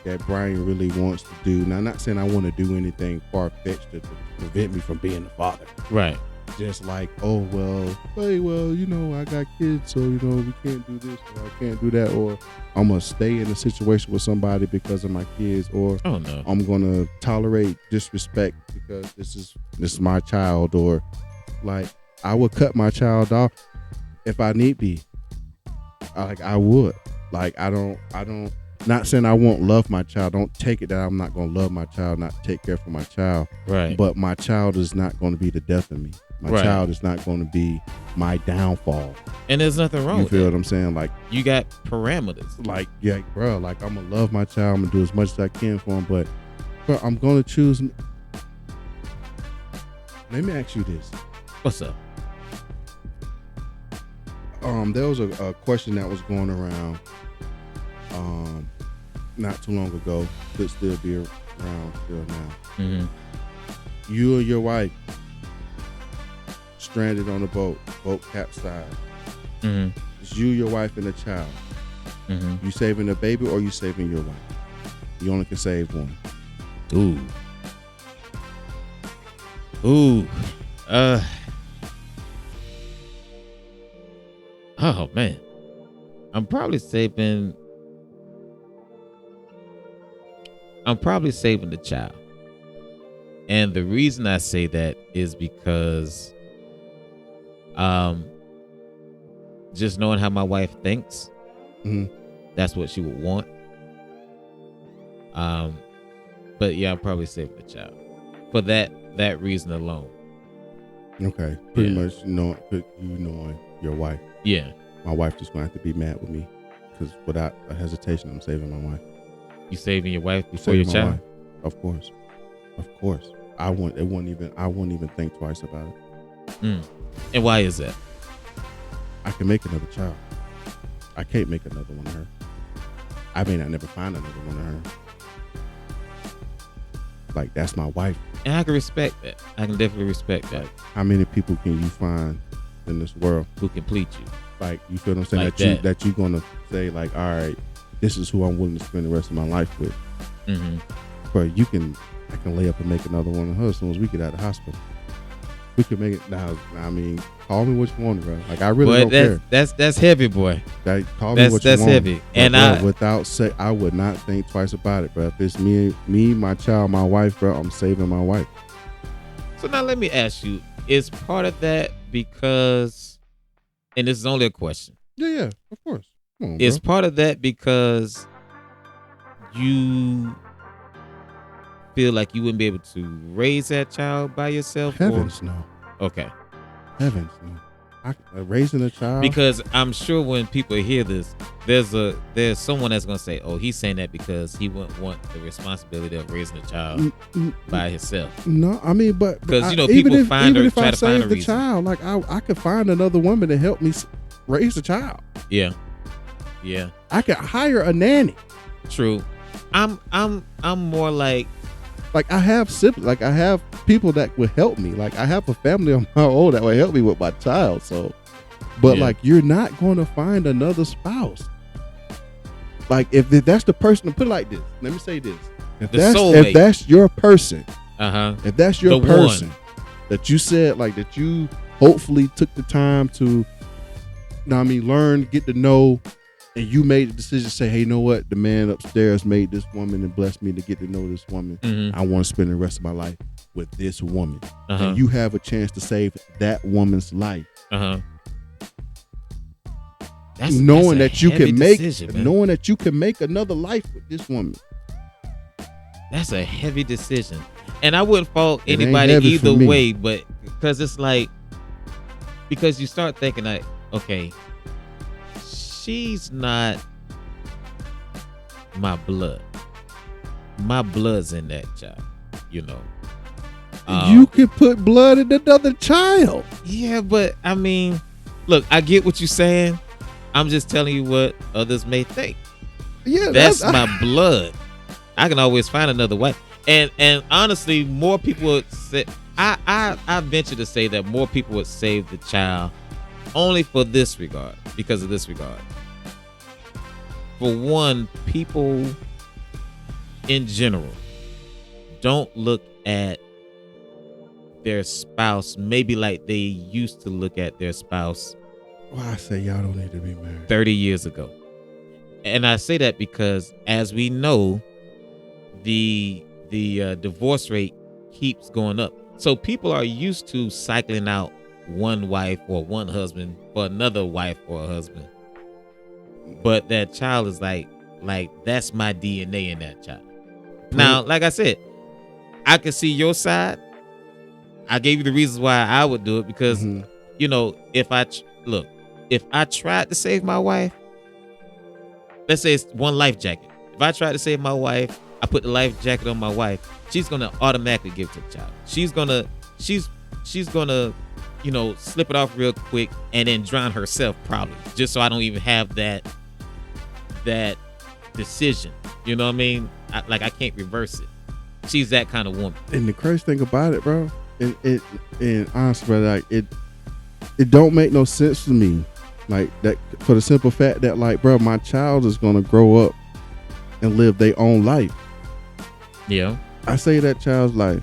that Brian really wants to do. Now, I'm not saying I want to do anything far-fetched to prevent me from being a father. Right. Just like, oh, well, hey, well, you know, I got kids, so, you know, we can't do this, or I can't do that, or I'm going to stay in a situation with somebody because of my kids, or oh, no. I'm going to tolerate disrespect because this is my child, or like, I would cut my child off if I need be. Like, I would. Like, I don't, not saying I won't love my child. Don't take it that I'm not going to love my child, not take care for my child. Right. But my child is not going to be the death of me. My child is not going to be my downfall. And there's nothing wrong with You feel that. what I'm saying? Like, you got parameters. Like, yeah, bro, like, I'm going to love my child. I'm going to do as much as I can for him. But, bro, I'm going to choose. Let me ask you this. What's up? There was a question that was going around not too long ago, could still be around still now. Mm-hmm. You and your wife stranded on a boat capsized. Mm-hmm. It's you, your wife, and a child. Mm-hmm. You saving the baby or you saving your wife? You only can save one. Ooh. Oh man, I'm probably saving the child. And the reason I say that is because just knowing how my wife thinks, that's what she would want. But yeah, I'm probably saving the child for that reason alone. Okay, pretty much knowing your wife. Yeah. My wife just gonna have to be mad with me because without a hesitation, I'm saving my wife. You saving your wife before your child? Of course. I won't even think twice about it. And why is that? I can make another child. I can't make another one of her. I may not never find another one of her. Like, that's my wife. And I can respect that. I can definitely respect that. How many people can you find in this world who complete you? Like, you feel what I'm saying? Like that you're gonna say, like, all right, this is who I'm willing to spend the rest of my life with. But I can lay up and make another one of her as soon as we get out of the hospital. We can make it now. I mean, call me what you want, bro. Like, I really don't care. That's heavy, boy. Call me what you want. That's heavy. But, bro, I would not think twice about it, bro. If it's me, my child, my wife, bro, I'm saving my wife. So now let me ask you: is part of that because, and this is only a question. Yeah, of course. Come on, is bro. part of that because you feel like you wouldn't be able to raise that child by yourself? Heavens, no. Okay. Heavens, no. Raising a child? Because I'm sure when people hear this, there's someone that's gonna say, "Oh, he's saying that because he wouldn't want the responsibility of raising a child by himself." No, I mean, but because people try to find a reason. Child, like I could find another woman to help me raise a child. Yeah. I could hire a nanny. True. I'm more like I have siblings. Like, I have people that will help me. Like, I have a family of my own that will help me with my child. So, but like, you're not going to find another spouse. Like, if that's the person, put it like this. Let me say this: if that's your person, if that's your person that you said, like, that you hopefully took the time to, learn, get to know. And you made the decision to say, hey, you know what? The man upstairs made this woman and blessed me to get to know this woman. I want to spend the rest of my life with this woman. And you have a chance to save that woman's life. Knowing that you can make another life with this woman. That's a heavy decision. And I wouldn't fault anybody either way, but because it's like, because you start thinking like, okay, she's not my blood. My blood's in that child, you could put blood in another child. Yeah, but I mean, look, I get what you're saying. I'm just telling you what others may think. Yeah, that's my blood. I can always find another way. And honestly, more people would say, I venture to say that more people would save the child only for this regard, because of this regard. For one, people in general don't look at their spouse maybe like they used to look at their spouse. Well, I say y'all don't need to be married 30 years ago. And I say that because, as we know, the divorce rate keeps going up. So people are used to cycling out one wife or one husband for another wife or a husband. But that child is like that's my DNA in that child. Now, like I said, I can see your side. I gave you the reasons why I would do it because, if I tried to save my wife, let's say it's one life jacket. If I tried to save my wife, I put the life jacket on my wife, she's gonna automatically give it to the child. She's gonna slip it off real quick and then drown herself probably, just so I don't even have that decision. You know what I mean? I can't reverse it. She's that kind of woman. And the crazy thing about it, bro, and honestly, bro, like it don't make no sense to me, like that, for the simple fact that, like, bro, my child is gonna grow up and live their own life. Yeah. I say that child's life.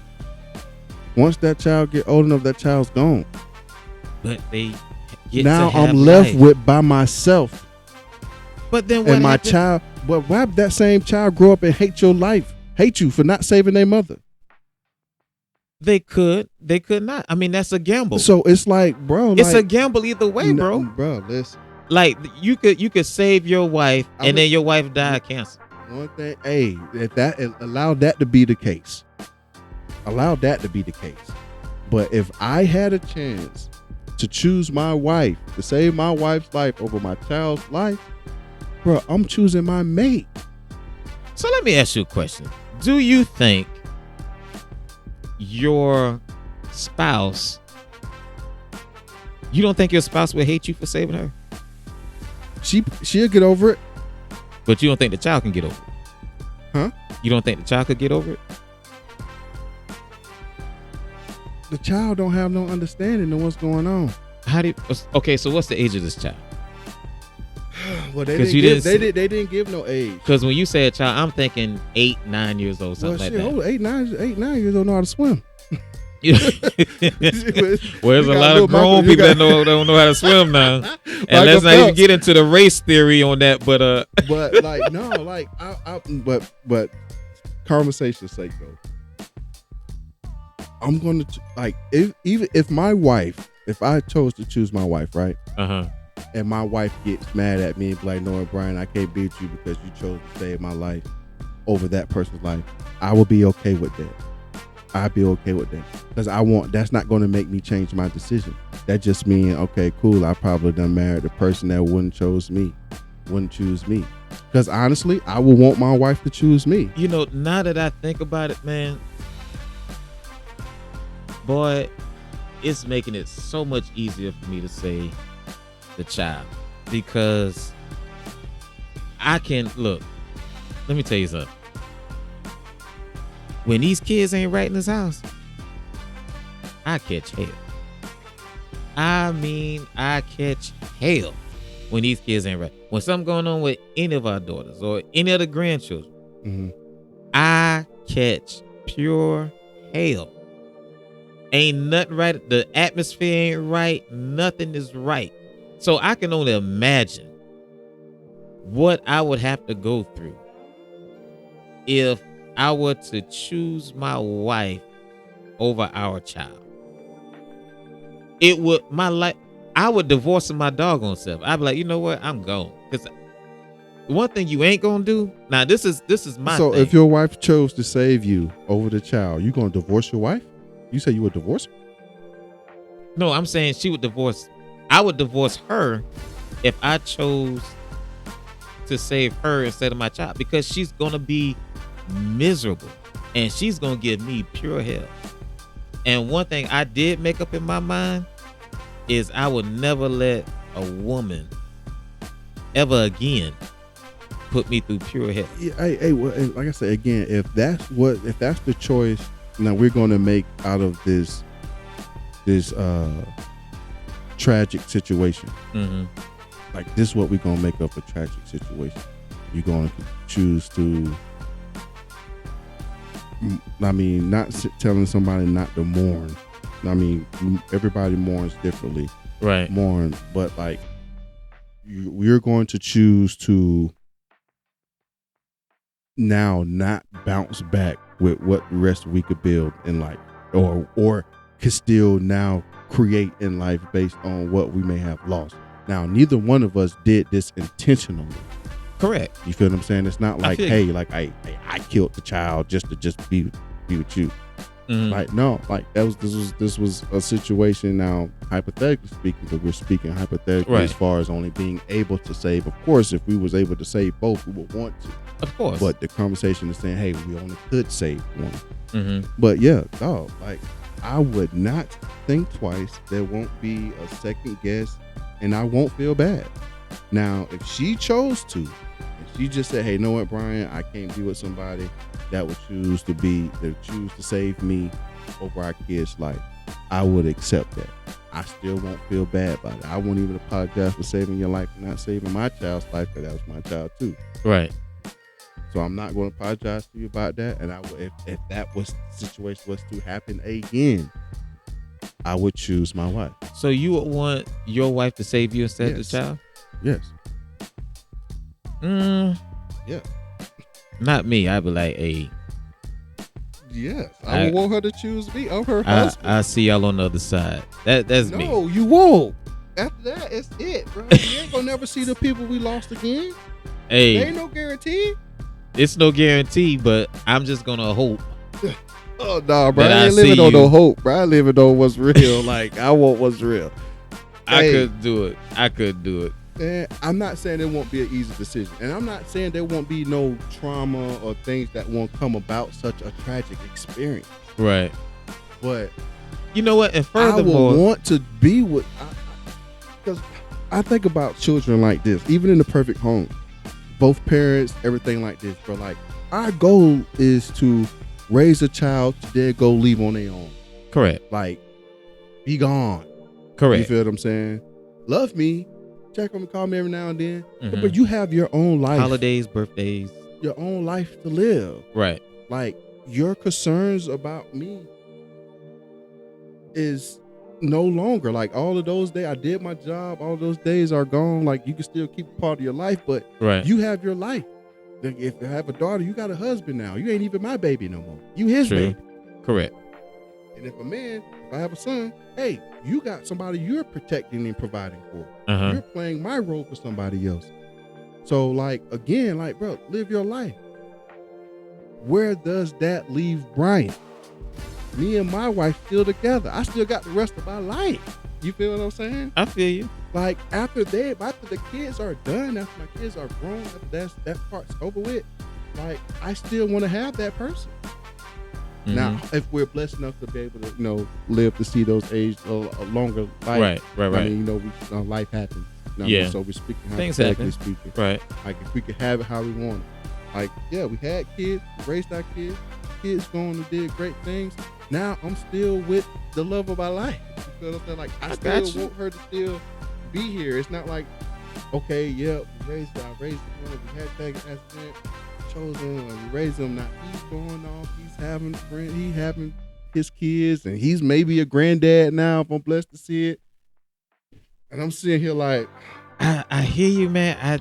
Once that child get old enough, that child's gone. But they get now to have I'm left life. with by myself. But then what? And my child, but why would that same child grow up and hate your life? Hate you for not saving their mother? They could not. I mean, that's a gamble. So it's like, bro, it's a gamble either way, bro. Bro, listen. Like, you could save your wife and then your wife die of cancer. One thing, allow that to be the case. Allow that to be the case. But if I had a chance to choose my wife, to save my wife's life over my child's life, bro, I'm choosing my mate. So let me ask you a question. Do you think your spouse, you don't think your spouse will hate you for saving her? She'll get over it. But you don't think the child can get over it? Huh? You don't think the child could get over it? The child don't have no understanding of what's going on. Okay, so what's the age of this child? Well, they didn't give no age. Because when you say a child, I'm thinking 8, 9 years old, something like that. 8, 9 years old know how to swim. Well, there's a lot of grown people that don't know how to swim now. And let's not even get into the race theory on that, but but like no, like but conversation's sake though, I'm gonna like if my wife, if I chose to choose my wife, right? And my wife gets mad at me and be like, "No, Brian, I can't beat you because you chose to save my life over that person's life," I will be okay with that. I'd be okay with that because that's not going to make me change my decision. That just means, okay, cool, I probably done married the person that wouldn't choose me. Because honestly, I would want my wife to choose me. You know, now that I think about it, man, boy, it's making it so much easier for me to say the child, because I can look. Let me tell you something. When these kids ain't right in this house, I catch hell. I mean, I catch hell when these kids ain't right. When something going on with any of our daughters or any of the grandchildren, I catch pure hell. Ain't nothing right. The atmosphere ain't right. Nothing is right. So I can only imagine what I would have to go through if I were to choose my wife over our child. It would I would divorce my doggone self. I'd be like, you know what? I'm gone. Because one thing you ain't gonna do. Now this is my So thing. if your wife chose to save you over the child, you gonna divorce your wife? You say you would divorce her? No, I'm saying she would divorce. I would divorce her if I chose to save her instead of my child, because she's gonna be miserable and she's gonna give me pure hell. And one thing I did make up in my mind is I would never let a woman ever again put me through pure hell. Yeah, hey, well, like I said again, if that's the choice now we're gonna make out of this tragic situation, like this is what we're gonna make up a tragic situation. You're going to choose to, I mean, not telling somebody not to mourn. I mean, everybody mourns differently, right? Mourn, but like we're going to choose to now not bounce back with what the rest we could build in life, or could still now create in life based on what we may have lost. Now, neither one of us did this intentionally. Correct. You feel what I'm saying? It's not like, hey, like I killed the child just to be with you. Like, no, like this was a situation. Now, hypothetically speaking, because we're speaking hypothetically, right, as far as only being able to save. Of course, if we was able to save both, we would want to. Of course. But the conversation is saying, hey, we only could save one. But yeah, dog, like I would not think twice. There won't be a second guess, and I won't feel bad. Now, if she chose to, if she just said, hey, you know what, Brian, I can't be with somebody that would choose to save me over our kid's life, I would accept that. I still won't feel bad about it. I won't even apologize for saving your life and not saving my child's life, because that was my child too. Right. So I'm not going to apologize to you about that. And I would, if that was the situation was to happen again, I would choose my wife. So you would want your wife to save you instead of the child? Yes. Yeah. Not me. I'd be like, hey. Yes. I would want her to choose me over her husband. I see y'all on the other side. That's me. No, you won't. After that, it's it, bro. You ain't gonna never see the people we lost again. Hey. There ain't no guarantee. It's no guarantee, but I'm just gonna hope Oh no, bro! I ain't living on no hope, bro. I living on what's real. Like I want what's real. I could do it. And I'm not saying it won't be an easy decision, and I'm not saying there won't be no trauma or things that won't come about such a tragic experience. Right. But you know what? And furthermore, I would want to be with, because I think about children like this, even in the perfect home, both parents, everything like this. But like, our goal is to raise a child to then go leave on their own. Correct. Like, be gone. Correct. You feel what I'm saying? Love me, check on me, call me every now and then. But you have your own life. Holidays, birthdays. Your own life to live. Right. Like, your concerns about me is no longer. Like, all of those days I did my job, all those days are gone. Like, you can still keep a part of your life, but you have your life. If you have a daughter, you got a husband now. You ain't even my baby no more. You his baby. Correct. And if I have a son, hey, you got somebody you're protecting and providing for. You're playing my role for somebody else. So like, again, like, bro, live your life. Where does that leave Brian? Me and my wife still together. I still got the rest of my life. You feel what I'm saying? I feel you. Like, after the kids are done, after my kids are grown, after that part's over with, like, I still want to have that person. Now, if we're blessed enough to be able to, live to see those age a longer life, right. I mean, life happens. So we're speaking things happen. Speaking. Right. Like, if we could have it how we want it. Like, yeah, we had kids, raised our kids. Kids going and did great things. Now I'm still with the love of my life. You feel what I'm saying? Like, I still want her to still be here. It's not like, okay, yeah, we raised one, we had taken accident, chosen, and we raised him. Now he's going off, he's having friends, he's having his kids, and he's maybe a granddad now, if I'm blessed to see it. And I'm sitting here like, I hear you, man.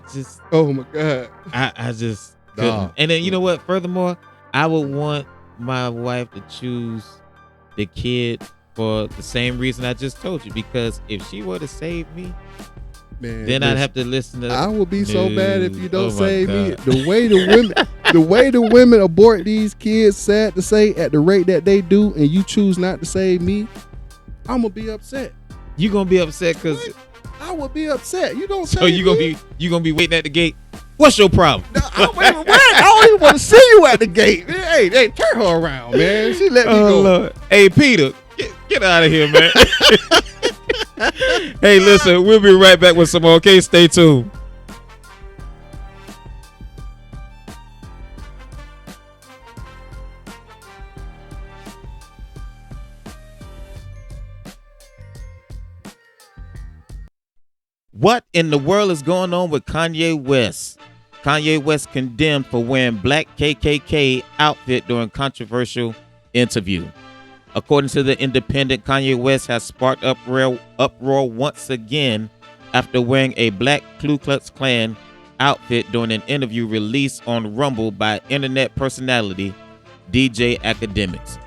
Oh my God. I just couldn't. And then, you know what? Furthermore, I would want my wife to choose the kid for the same reason I just told you. Because if she were to save me, man, then I'd have to listen to. I would be so bad if you don't save me. The way the women abort these kids, sad to say, at the rate that they do, and you choose not to save me, I'm gonna be upset. You gonna be upset because I would be upset. You don't. So you gonna be waiting at the gate. What's your problem? No, I don't even want to see you at the gate. Hey, turn her around, man. She let me go. Lord. Hey, Peter, get out of here, man. Hey, listen, we'll be right back with some more. Okay, stay tuned. What in the world is going on with Kanye West? Kanye West condemned for wearing black KKK outfit during controversial interview. According to The Independent, Kanye West has sparked uproar once again after wearing a black Ku Klux Klan outfit during an interview released on Rumble by internet personality DJ Academics.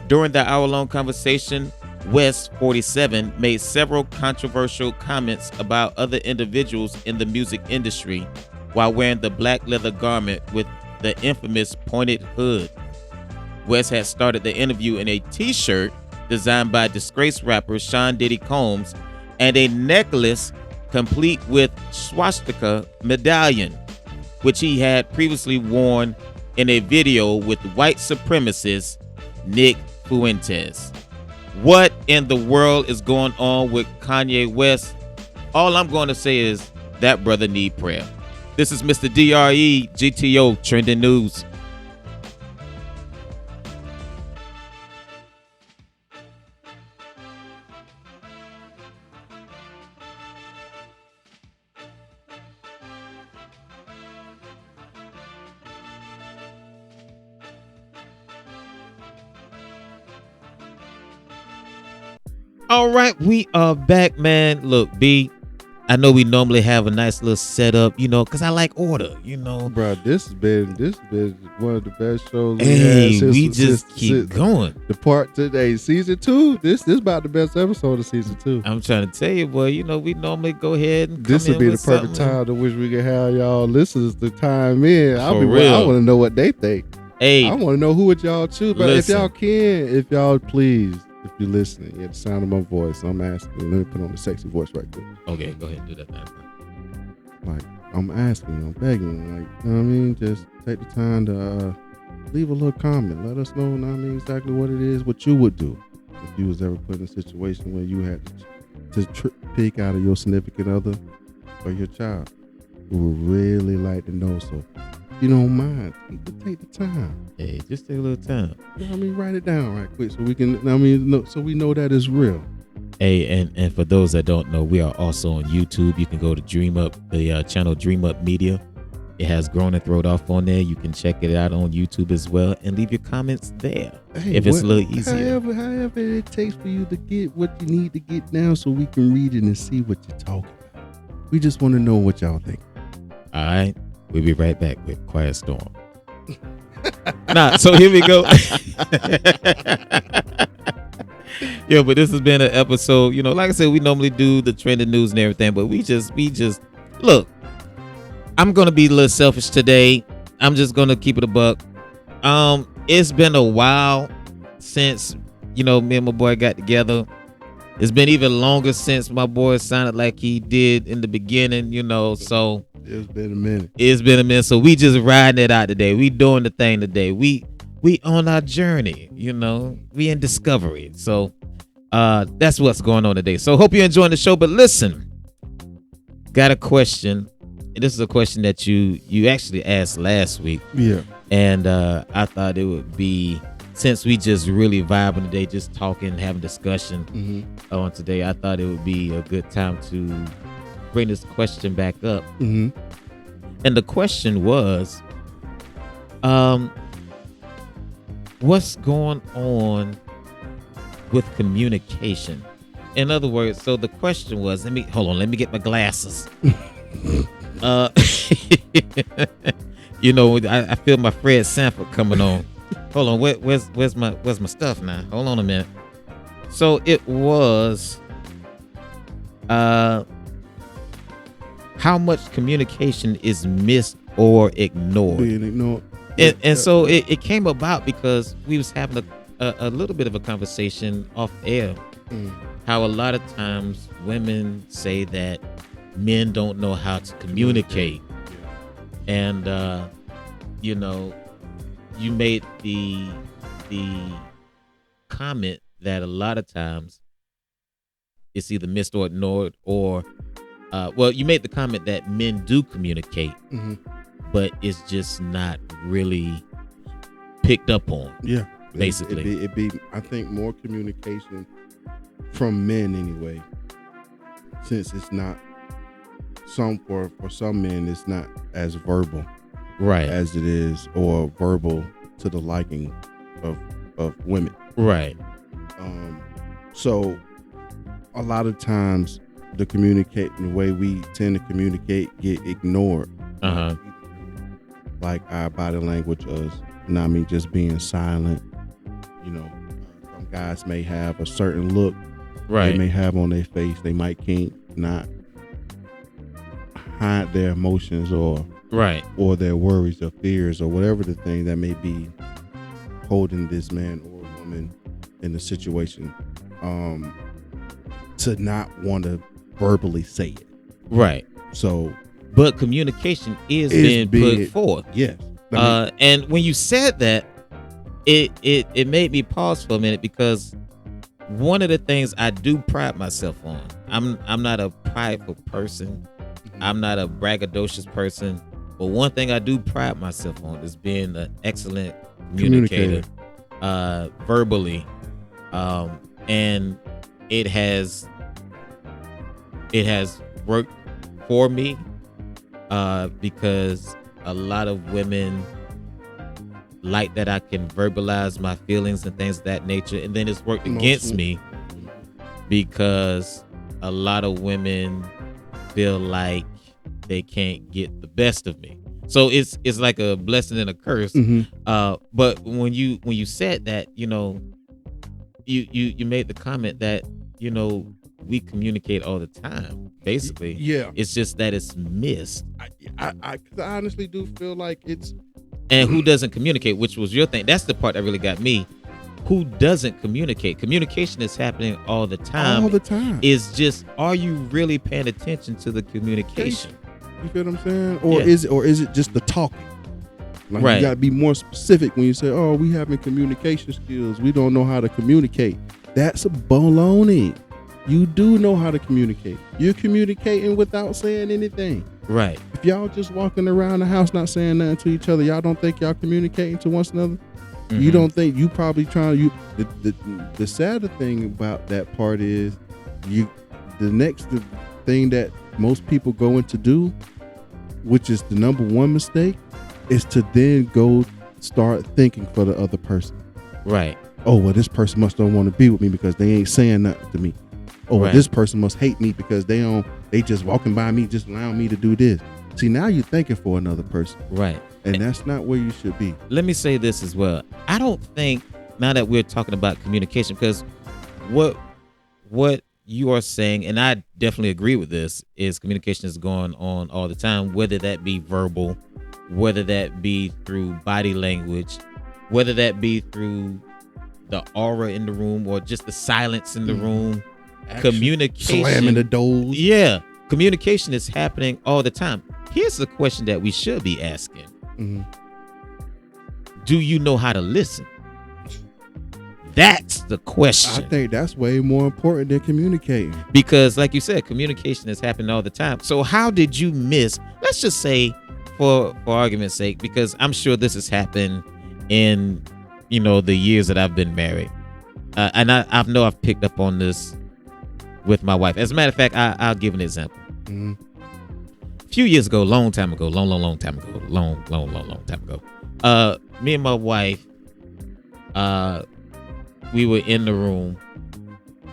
During the hour-long conversation, West, 47, made several controversial comments about other individuals in the music industry while wearing the black leather garment with the infamous pointed hood. West had started the interview in a t-shirt designed by disgraced rapper Sean Diddy Combs and a necklace complete with swastika medallion, which he had previously worn in a video with white supremacist Nick Fuentes. What in the world is going on with Kanye West? All I'm going to say is that brother need prayer. This is Mr. D.R.E, G.T.O, Trending News. All right, we are back, man. Look, B, I know we normally have a nice little setup, because I like order, Bro, this has been one of the best shows we had. Since, we just keep going. The part today, season 2. This about the best episode of season 2. I'm trying to tell you, boy. We normally go ahead and this would be the perfect time to which we can have y'all. This is the time in. I want to know what they think. Hey, I want to know who would y'all choose. But listen. if y'all please, if you're listening, you have the sound of my voice. I'm asking. Let me put on the sexy voice right quick. Okay, go ahead and do that now. Like, I'm asking, I'm begging. Like, you know what I mean? Just take the time to leave a little comment. Let us know, you know what I mean, exactly what it is, what you would do if you was ever put in a situation where you had to pick out of your significant other or your child. We would really like to know. So, if you don't mind, take the time. Hey, just take a little time. You know what I mean? Write it down right quick so we can, you know what I mean, so we know that it's real. Hey, and for those that don't know, we are also on YouTube. You can go to Dream Up, the channel Dream Up Media. It has Grown and Throwed Off on there. You can check it out on YouTube as well and leave your comments there if it's a little easier. However it takes for you to get what you need to get down so we can read it and see what you're talking about. We just want to know what y'all think. All right. We'll be right back with Quiet Storm. So here we go. Yeah, but this has been an episode, you know, like I said, we normally do the trending news and everything, but we just look, I'm gonna be a little selfish today. I'm just gonna keep it a buck. It's been a while since, you know, me and my boy got together. It's been even longer since my boy sounded like he did in the beginning, you know, so it's been a minute. So we just riding it out today. We doing the thing today. We on our journey, you know. We in discovery. So that's what's going on today. So hope you're enjoying the show. But listen, got a question. This is a question that you actually asked last week. Yeah. And I thought it would be, since we just really vibing today, just talking, having discussion on today, I thought it would be a good time to bring this question back up. And the question was, what's going on with communication? In other words, so the question was, let me get my glasses. You know, I feel my Fred Sanford coming on. Hold on, where's my stuff now? Hold on a minute. So it was how much communication is missed or ignored. Being ignored. And so it came about because we was having a little bit of a conversation off air. How a lot of times women say that men don't know how to communicate. And you know, you made the comment that a lot of times it's either missed or ignored, or well, you made the comment that men do communicate, but it's just not really picked up on. Yeah, basically, it'd be I think more communication from men anyway, since it's not for some men it's not as verbal, right, as it is, or verbal to the liking of women, right. So a lot of times the way we tend to communicate get ignored. Like our body language is, you know what I mean, just being silent. You know, some guys may have a certain look they may have on their face. They might not hide their emotions or their worries or fears or whatever the thing that may be holding this man or woman in the situation, to not want to verbally say it. Right. So, but communication is being put forth. Yes. And when you said that, it made me pause for a minute, because one of the things I do pride myself on, I'm not a prideful person. I'm not a braggadocious person. But one thing I do pride myself on is being an excellent communicator. Verbally. And it has worked for me, because a lot of women like that I can verbalize my feelings and things of that nature. And then it's worked against me, because a lot of women feel like they can't get the best of me. So it's like a blessing and a curse. But when you said that, you know, you made the comment that, you know, we communicate all the time, basically. Yeah. It's just that it's missed. I honestly do feel like it's And who doesn't communicate, which was your thing. That's the part that really got me. Who doesn't communicate? Communication is happening all the time. All the time. It's just, are you really paying attention to the communication? You feel what I'm saying? Or is it just the talking? Like you gotta be more specific when you say, "Oh, we having communication skills. We don't know how to communicate." That's a baloney. You do know how to communicate. You're communicating without saying anything. Right. If y'all just walking around the house not saying nothing to each other, y'all don't think y'all communicating to one another? Mm-hmm. You don't think you probably trying the sadder thing about that part is the next thing that most people go into do, which is the number one mistake, is to then go start thinking for the other person. Right. Oh, well, this person must don't want to be with me because they ain't saying nothing to me. Oh, well, this person must hate me because they just walking by me, just allowing me to do this. See, now you're thinking for another person. Right. And that's not where you should be. Let me say this as well. I don't think, now that we're talking about communication, because what you are saying, and I definitely agree with this, is communication is going on all the time, whether that be verbal, whether that be through body language, whether that be through the aura in the room or just the silence in the room. Communication, slamming the doors. Yeah, communication is happening all the time. Here's the question that we should be asking. Mm-hmm. Do you know how to listen? That's the question. I think that's way more important than communicating. Because like you said, communication is happening all the time. So how did you miss, let's just say for argument's sake, because I'm sure this has happened in, the years that I've been married. And I know I've picked up on this with my wife. As a matter of fact, I'll give an example. Mm-hmm. A few years ago, long time ago, long time ago, me and my wife, we were in the room.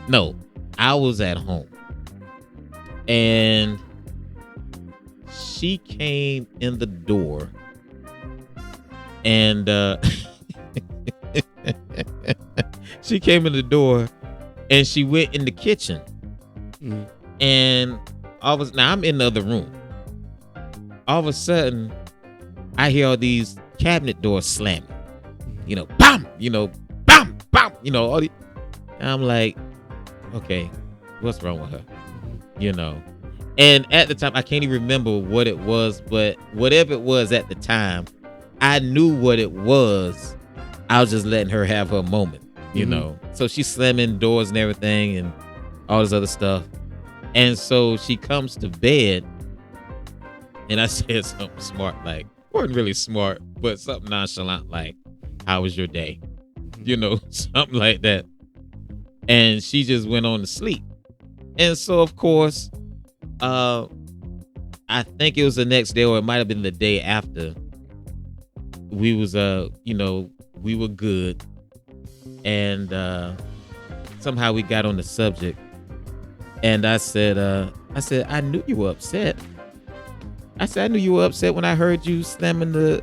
No, I was at home. And she came in the door and she came in the door and she went in the kitchen. Mm-hmm. And now I'm in the other room. All of a sudden, I hear all these cabinet doors slamming. Bam! Bam! Bam! All these. And I'm like, okay, what's wrong with her? And at the time, I can't even remember what it was, but whatever it was at the time, I knew what it was. I was just letting her have her moment, So she's slamming doors and everything and all this other stuff. And so she comes to bed and I said something smart, like, wasn't really smart, but something nonchalant, like, how was your day? Something like that. And she just went on to sleep. And so, of course, I think it was the next day or it might have been the day after. We was, we were good. And somehow we got on the subject. And I said, I knew you were upset. I said, I knew you were upset when I heard you slamming the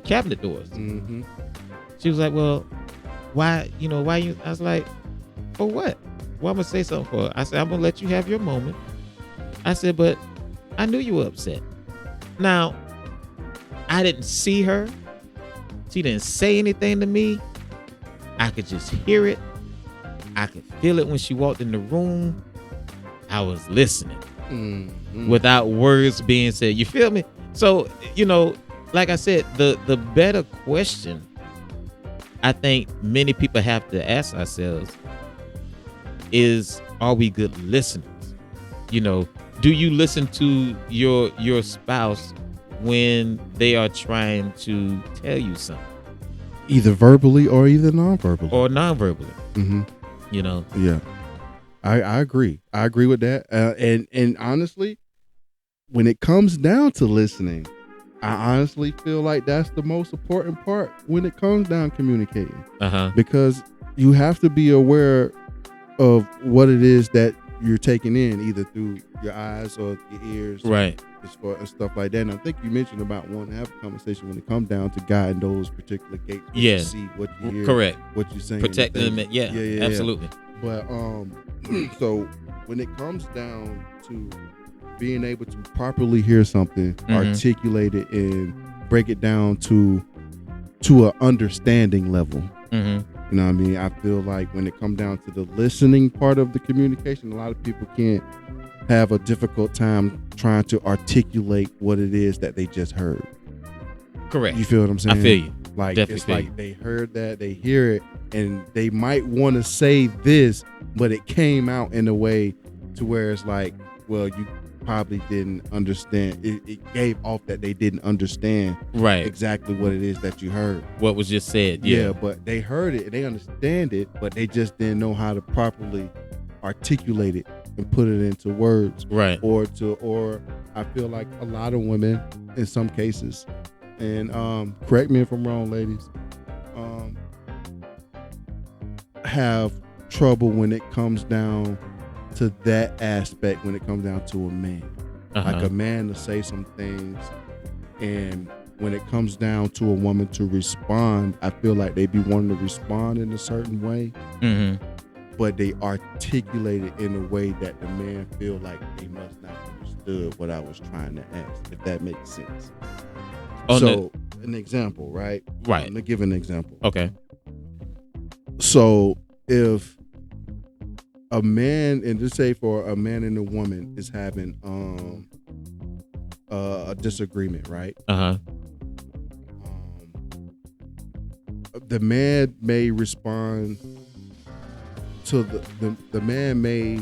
cabinet doors. Mm-hmm. She was like, well, why you? I was like, for what? Well, I'm gonna say something for her. I said, I'm gonna let you have your moment. I said, but I knew you were upset. Now, I didn't see her. She didn't say anything to me. I could just hear it. I could feel it when she walked in the room. I was listening without words being said. You feel me? So, like I said, the better question I think many people have to ask ourselves is, are we good listeners? Do you listen to your spouse when they are trying to tell you something? Either verbally or either non-verbally. Mm-hmm. Yeah. I agree. I agree with that. And honestly, when it comes down to listening, I honestly feel like that's the most important part when it comes down to communicating. Because you have to be aware of what it is that you're taking in, either through your eyes or your ears, right? And stuff like that. And I think you mentioned about wanting to have a conversation when it comes down to guiding those particular gates. What you see, what you hear, correct? What you're saying, protecting them. Yeah, absolutely. But so when it comes down to being able to properly hear something, articulate it, and break it down to an understanding level. You know what I mean? I feel like when it comes down to the listening part of the communication, a lot of people can't have a difficult time trying to articulate what it is that they just heard. Correct. You feel what I'm saying? I feel you. Like, definitely it's feel like you. they heard that, they hear it, and they might want to say this, but it came out in a way to where it's like, well, you probably didn't understand. It gave off that they didn't understand exactly what it is that you heard. What was just said. Yeah, but they heard it and they understand it, but they just didn't know how to properly articulate it and put it into words. Right. Or I feel like a lot of women in some cases, and correct me if I'm wrong, ladies, have trouble when it comes down to that aspect, when it comes down to a man. Like a man to say some things, and when it comes down to a woman to respond, I feel like they be wanting to respond in a certain way, but they articulate it in a way that the man feel like they must not understood what I was trying to ask, if that makes sense. An example, right? Right. I'm gonna give an example. Okay. So if a man, and just say for a man and a woman is having a disagreement, right? The man may respond to the man may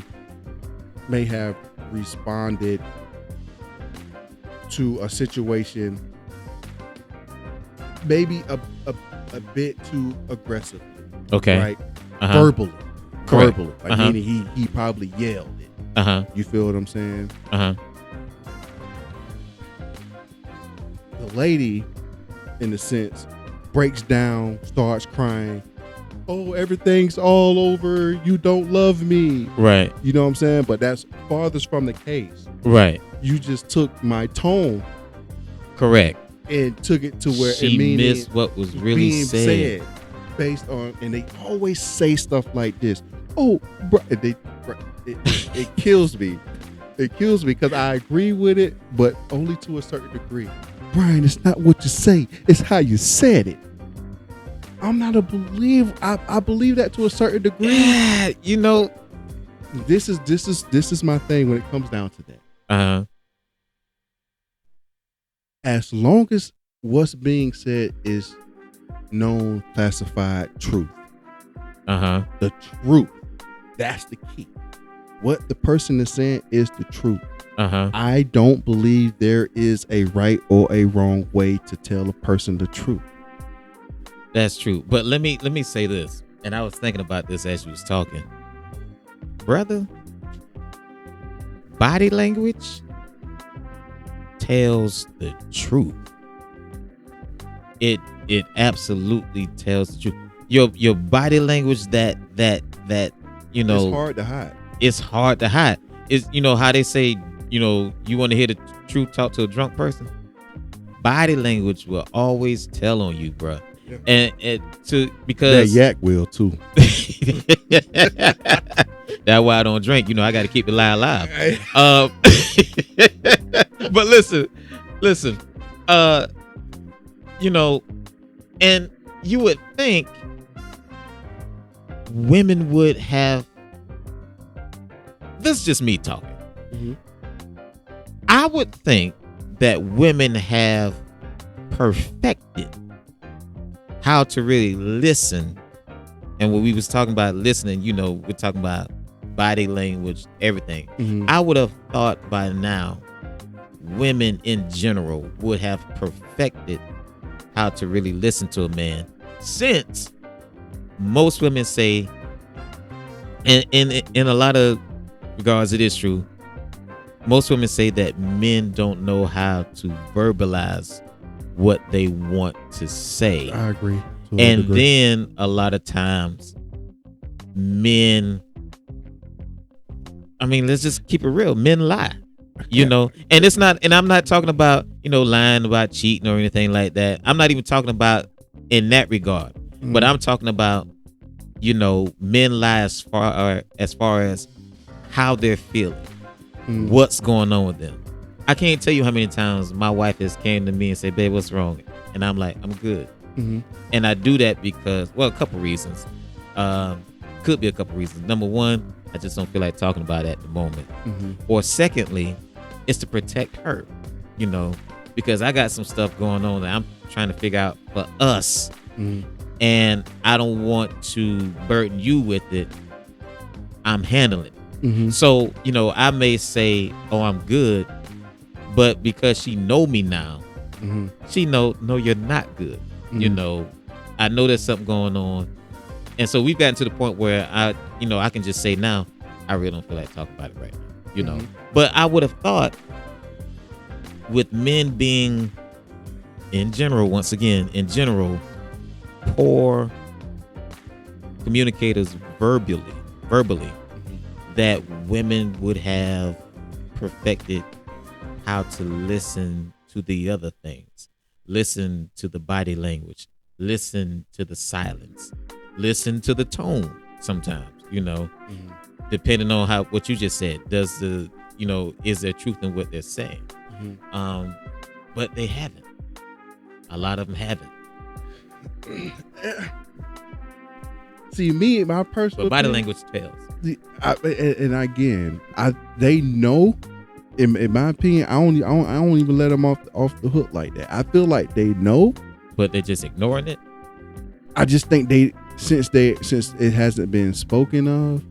have responded to a situation maybe a bit too aggressively. Okay. Right? Correct. Verbally. Like meaning he probably yelled it. You feel what I'm saying? The lady, in a sense, breaks down, starts crying. Oh, everything's all over. You don't love me. Right. You know what I'm saying? But that's farthest from the case. Right. You just took my tone. Correct. And took it to where she missed what was really being said. Based on, and they always say stuff like this. Oh, bro, it kills me. It kills me because I agree with it, but only to a certain degree. Brian, it's not what you say, it's how you said it. I'm not a believer. I believe that to a certain degree. Yeah, you know, this is my thing when it comes down to that. As long as what's being said is known, classified truth. The truth. That's the key. What the person is saying is the truth. I don't believe there is a right or a wrong way to tell a person the truth. That's true. But let me say this, and I was thinking about this as you was talking. Brother, body language tells the truth. It absolutely tells the truth. Your body language that you know, it's hard to hide. It's hard to hide. It's, you know how they say, you know, you want to hear the truth, talk to a drunk person. Body language will always tell on you, bro. Yeah. And because that yak will too. That's why I don't drink. You know, I got to keep it alive. But listen. You know, and you would think women would have. This is just me talking. I would think that women have perfected how to really listen. And when we was talking about listening, you know, we're talking about body language, everything. I would have thought by now women in general would have perfected how to really listen to a man, since most women say, and in a lot of regards it is true, most women say that men don't know how to verbalize what they want to say. I agree. And then a lot of times men, I mean, let's just keep it real, men lie. You know, and it's not, and I'm not talking about, you know, lying about cheating or anything like that. I'm not even talking about in that regard, but I'm talking about, you know, men lie as far as how they're feeling. what's going on with them. I can't tell you how many times my wife has came to me and said, babe, what's wrong? And I'm like, I'm good. And I do that because, well, a couple reasons. Could be a couple reasons. Number one, I just don't feel like talking about it at the moment. Or secondly, it's to protect her, you know, because I got some stuff going on that I'm trying to figure out for us. And I don't want to burden you with it. I'm handling it. So, you know, I may say, oh, I'm good. But because she know me now, she no, you're not good. You know, I know there's something going on. And so we've gotten to the point where I can just say now, I really don't feel like talking about it right now, you know. But I would have thought with men being, in general, poor communicators verbally, that women would have perfected how to listen to the other things, listen to the body language, listen to the silence, listen to the tone sometimes, you know, depending on what you just said. Is there truth in what they're saying? But they haven't. A lot of them haven't. See, me, my personal but body language tells. And again, they know. In my opinion, I don't even let them off the hook like that. I feel like they know, but they're just ignoring it. I just think since it hasn't been spoken of,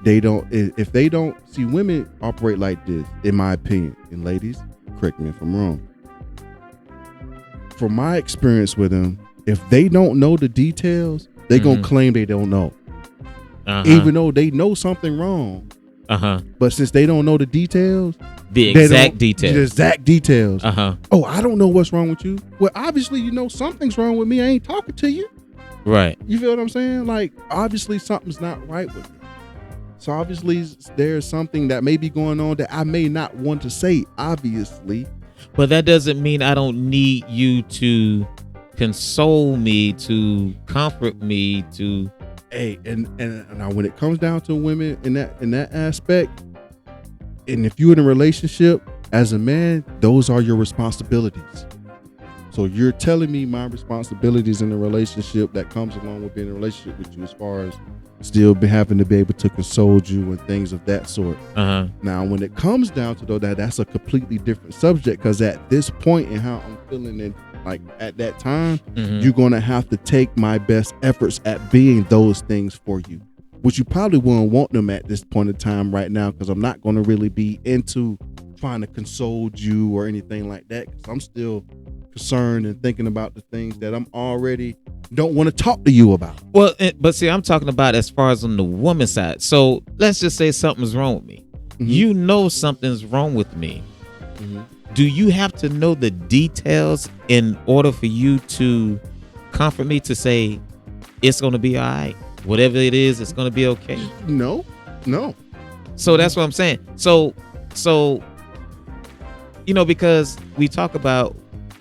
they don't. If they don't see, women operate like this, in my opinion. And ladies, correct me if I'm wrong. From my experience with them, if they don't know the details, they gonna claim they don't know, even though they know something wrong. But since they don't know the details, the exact details. Oh, I don't know what's wrong with you. Well, obviously, you know something's wrong with me. I ain't talking to you. Right. You feel what I'm saying? Like, obviously, something's not right with me. So obviously, there's something that may be going on that I may not want to say. Obviously, but that doesn't mean I don't need you to console me, to comfort me, to. Hey, and now when it comes down to women in that aspect, and if you're in a relationship as a man, those are your responsibilities. So you're telling me my responsibilities in a relationship that comes along with being in a relationship with you, as far as still having to be able to console you and things of that sort. Now, when it comes down to that's a completely different subject, because at this point in how I'm feeling and like at that time, you're going to have to take my best efforts at being those things for you, which you probably wouldn't want them at this point in time right now, because I'm not going to really be into trying to console you or anything like that, because I'm still concerned and thinking about the things that I'm already don't want to talk to you about. Well, but see, I'm talking about as far as on the woman's side. So let's just say something's wrong with me. You know something's wrong with me. Do you have to know the details in order for you to comfort me, to say it's going to be all right? Whatever it is, it's going to be okay? No. So that's what I'm saying. So, you know, because we talk about,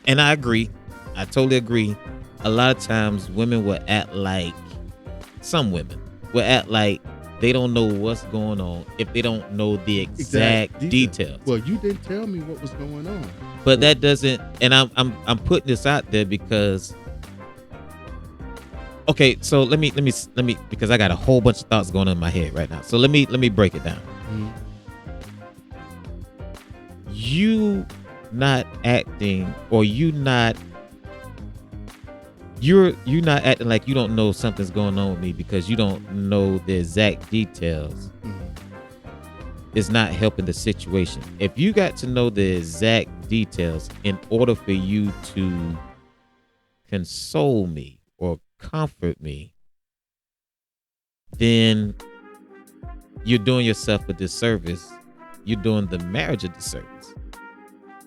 and I totally agree. A lot of times women will act like, some women will act like they don't know what's going on if they don't know the exact details. Well, you didn't tell me what was going on. But that doesn't, and I'm putting this out there because, okay, so let me because I got a whole bunch of thoughts going on in my head right now. So let me break it down. You not acting, or you're not acting like you don't know something's going on with me because you don't know the exact details. It's not helping the situation. If you got to know the exact details in order for you to console me or comfort me, then you're doing yourself a disservice. You're doing the marriage a disservice.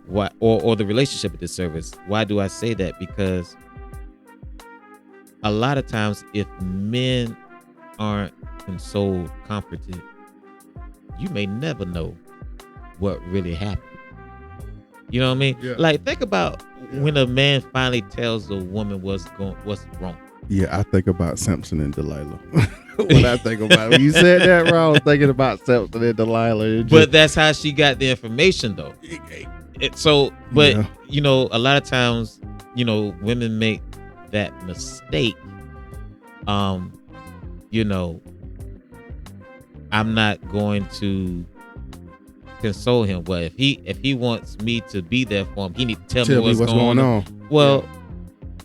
Why, or the relationship a disservice. Why do I say that? Because a lot of times, if men aren't consoled, comforted, you may never know what really happened. You know what I mean? Yeah. Like, think about when a man finally tells a woman what's wrong. Yeah, I think about Samson and Delilah. When I think about it, when you said that, bro, I was thinking about Samson and Delilah. But that's how she got the information, though. You know, a lot of times, you know, women make that mistake. You know, I'm not going to console him. Well, if he wants me to be there for him, he need to tell me what's going on. Well,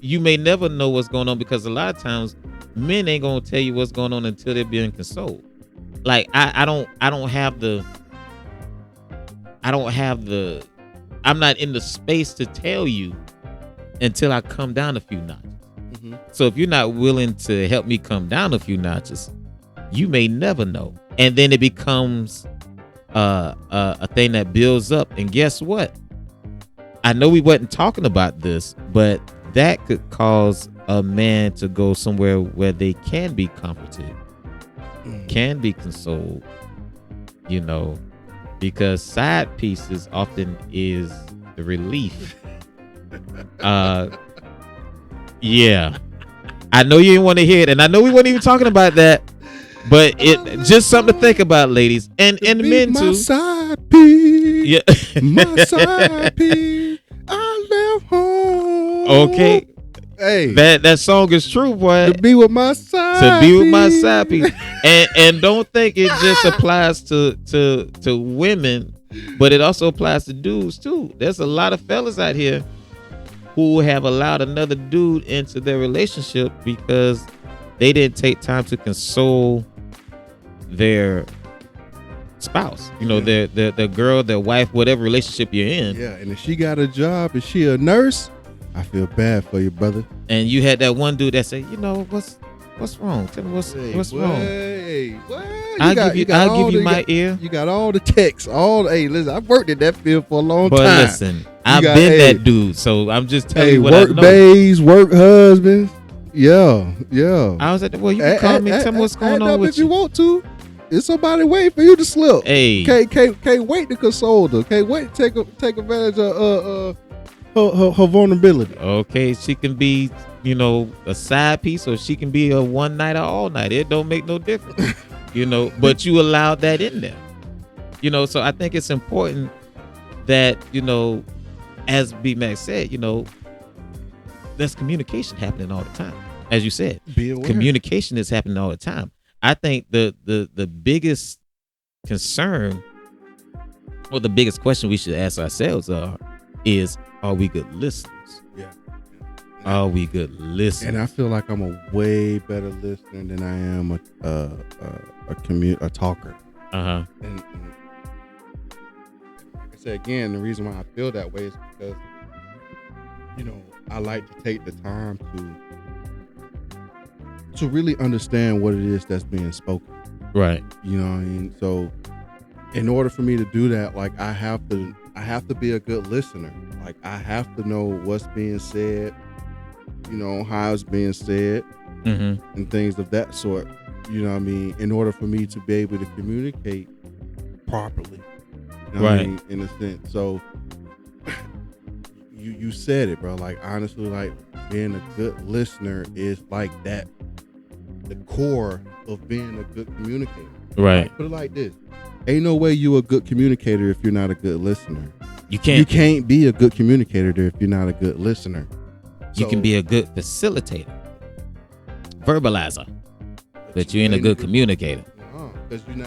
you may never know what's going on, because a lot of times men ain't gonna tell you what's going on until they're being consoled. Like I'm not in the space to tell you until I come down a few notches. Mm-hmm. So if you're not willing to help me come down a few notches, you may never know. And then it becomes a thing that builds up. And guess what? I know we wasn't talking about this, but that could cause a man to go somewhere where they can be comforted, can be consoled, you know, because side pieces often is the relief. Yeah, I know you didn't want to hear it, and I know we weren't even talking about that, but it just something to think about, ladies, and men too. My side piece, yeah, my side piece. I left home. Okay, hey, that song is true, boy. To be with my side. To be with my side piece, and don't think it just applies to women, but it also applies to dudes too. There's a lot of fellas out here who have allowed another dude into their relationship because they didn't take time to console their spouse, you know, their girl, their wife, whatever relationship you're in. Yeah, and if she got a job, is she a nurse? I feel bad for you, brother. And you had that one dude that said, you know, what's wrong? Tell me what's wrong. I'll give you my ear. You got all the texts. Listen, I've worked in that field for a long time. But listen, I've been that dude, so I'm just telling you what I know. Work bays, work husbands. Yeah. I was at the, well, you can call me, tell me what's going on with if you want to. It's somebody waiting for you to slip. Hey. Can't wait to console her. Can't wait to take advantage of her vulnerability. Okay, she can be, you know, a side piece, or she can be a one night or all night. It don't make no difference. You know, but you allowed that in there. You know, so I think it's important that, you know, as B-Mac said, you know, there's communication happening all the time. As you said, communication is happening all the time. I think the biggest concern, or the biggest question we should ask ourselves is, are we good listeners? Yeah. Are we good listeners? And I feel like I'm a way better listener than I am a talker. And like I said again, the reason why I feel that way is because, you know, I like to take the time to really understand what it is that's being spoken. Right. You know what I mean? So in order for me to do that, like I have to be a good listener. Like I have to know what's being said, you know, how it's being said, and things of that sort. You know what I mean? In order for me to be able to communicate properly. You know what I mean? In a sense. So you said it, bro. Like honestly, like being a good listener is like that. The core of being a good communicator. Right. Like, put it like this. Ain't no way you a good communicator if you're not a good listener. You can't be a good communicator if you're not a good listener. You can be a good facilitator, verbalizer, but you ain't a good communicator.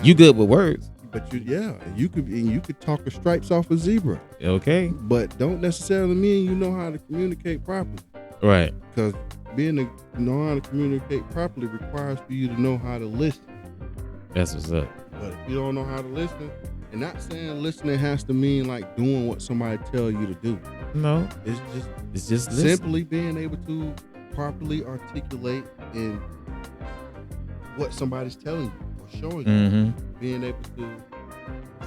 You good with words. But you could talk a stripes off a zebra. Okay. But don't necessarily mean you know how to communicate properly. Right. Because know how to communicate properly requires for you to know how to listen. That's what's up. But if you don't know how to listen, and not saying listening has to mean like doing what somebody tell you to do. No. It's just simply being able to properly articulate in what somebody's telling you or showing you. Being able to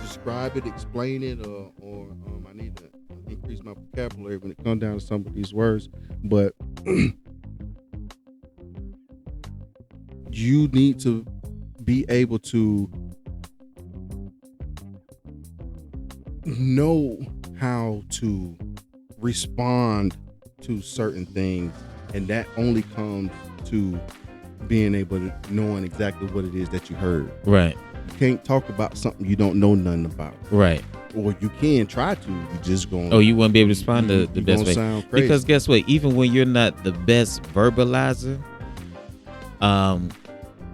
describe it, explain it, or I need to increase my vocabulary when it comes down to some of these words. But you need to be able to know how to respond to certain things, and that only comes to being able to knowing exactly what it is that you heard. Right. You can't talk about something you don't know nothing about. Right. Or you can try to. You just going. Oh, you won't be able to respond the best way. Sound crazy. Because guess what? Even when you're not the best verbalizer,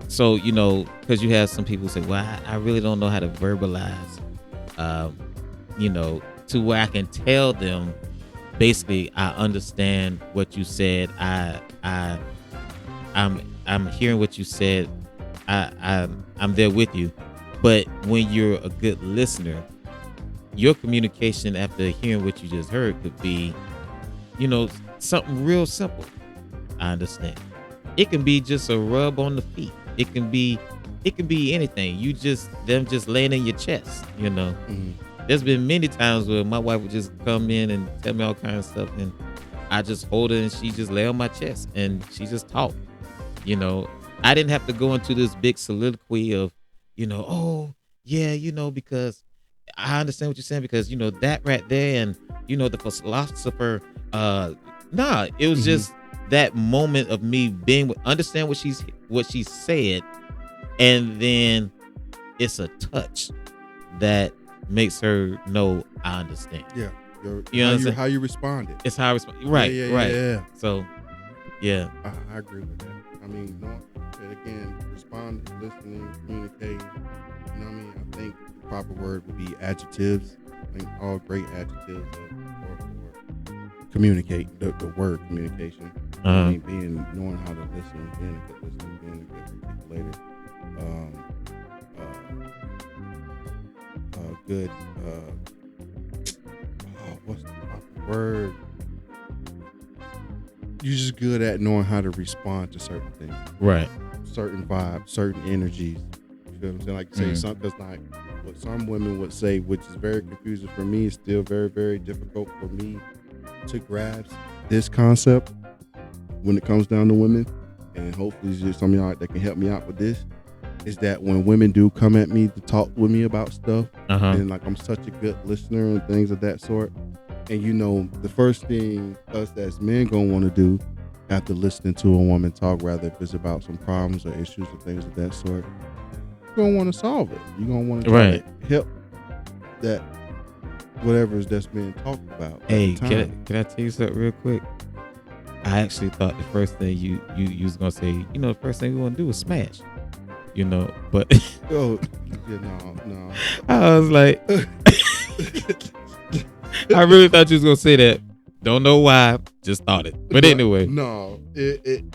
so because you have some people say, "Well, I really don't know how to verbalize," to where I can tell them, basically, I understand what you said. I'm hearing what you said. I'm there with you. But when you're a good listener, your communication after hearing what you just heard could be, something real simple. I understand. It can be just a rub on the feet. It can be anything. Them just laying in your chest, Mm-hmm. There's been many times where my wife would just come in and tell me all kinds of stuff, and I just hold her and she just lay on my chest and she just talk. I didn't have to go into this big soliloquy of, oh yeah, because I understand what you're saying, because that right there, and the philosopher. It was just that moment of me understand what she said, and then it's a touch that makes her know I understand. Yeah, how you responded. It's how I respond. Right, right. Yeah. So, yeah, I agree with that. I mean, again, respond, listening, communicating. You know what I mean? I think the proper word would be adjectives. I think all great adjectives for communicate. The word communication. I mean, knowing how to listen, being a good listener, being a good articulator. Good. What's the proper word? You're just good at knowing how to respond to certain things. Right. Certain vibes, certain energies. You feel what I'm saying? Like say something that's like what some women would say, which is very confusing for me. It's still very, very difficult for me to grasp this concept when it comes down to women. And hopefully there's some of y'all that can help me out with this. Is that when women do come at me to talk with me about stuff, and like I'm such a good listener and things of that sort, and the first thing us as men gonna want to do after listening to a woman talk, rather if it's about some problems or issues or things of that sort, you're gonna want to solve it. You're gonna want to try to help that whatever that's being talked about. Hey, can I tell you something real quick? I actually thought the first thing you was gonna say, the first thing we want to do is smash. But oh, yeah, no. I was like, I really thought you was gonna say that. Don't know why, just thought it. But anyway, no, dang.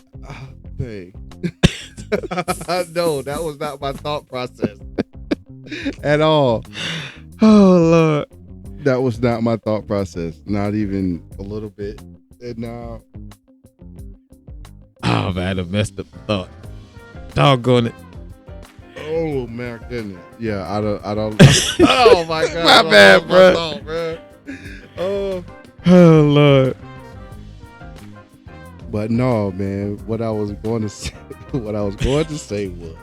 No, that was not my thought process at all. Oh Lord, that was not my thought process, not even a little bit. And now, oh man, I messed up the thought. Doggone it. Oh my goodness. Yeah, I don't. Oh my God. My bad, bro. Oh Lord. But no, man. What I was going to say was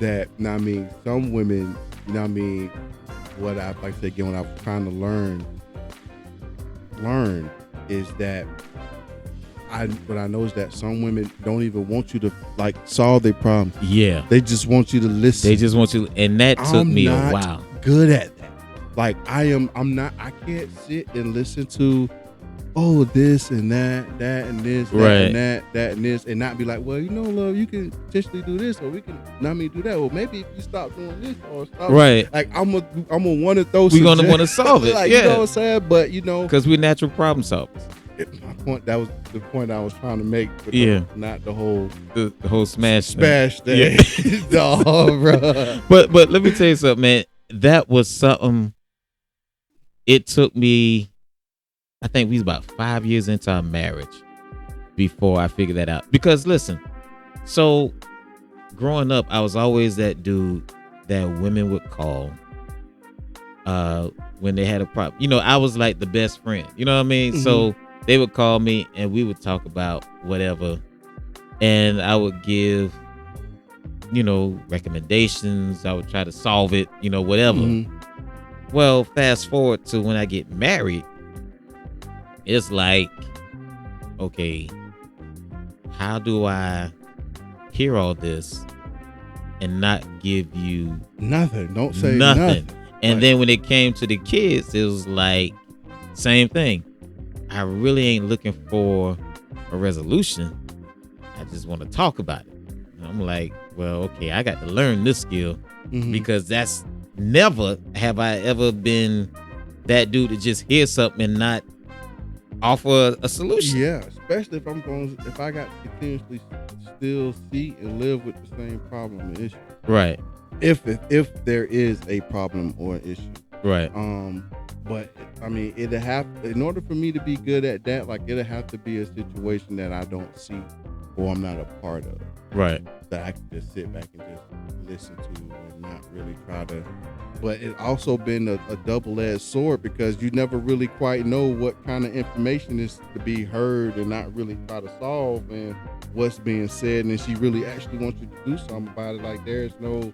that. I mean, some women. I mean, what I like to say again, what I'm trying to learn is that. What I know is that some women don't even want you to solve their problems. Yeah, they just want you to listen. They just want you, and that took me a while. Good at that. I'm not. I can't sit and listen to, this and that and this, that and that and this, and not be like, well, love, you can potentially do this, or we can do that, or maybe if you stop doing this, or stop. Right. Like I'm gonna want to throw. We're gonna want to solve it. You know what I'm saying? But because we're natural problem solvers. My point. That was the point I was trying to make. But not the whole smash thing. Yeah. No, bro. But let me tell you something, man. That was something. It took me. I think we was about 5 years into our marriage before I figured that out. Because listen, so growing up, I was always that dude that women would call when they had a problem. I was like the best friend. You know what I mean? Mm-hmm. So they would call me and we would talk about whatever. And I would give, recommendations. I would try to solve it, whatever. Mm-hmm. Well, fast forward to when I get married, it's like, okay, how do I hear all this and not give you nothing. Don't say nothing. And then when it came to the kids, it was like same thing. I really ain't looking for a resolution. I just want to talk about it. And I'm like, well, okay, I got to learn this skill because that's never have I ever been that dude to just hear something and not offer a solution. Yeah, especially if I got to continuously still see and live with the same problem and issue. Right. If there is a problem or an issue. Right. But I mean, in order for me to be good at that, like it'll have to be a situation that I don't see or I'm not a part of. Right. That I can just sit back and just listen to and not really try to. But it's also been a double-edged sword because you never really quite know what kind of information is to be heard and not really try to solve and what's being said. And she really actually wants you to do something about it. Like there's no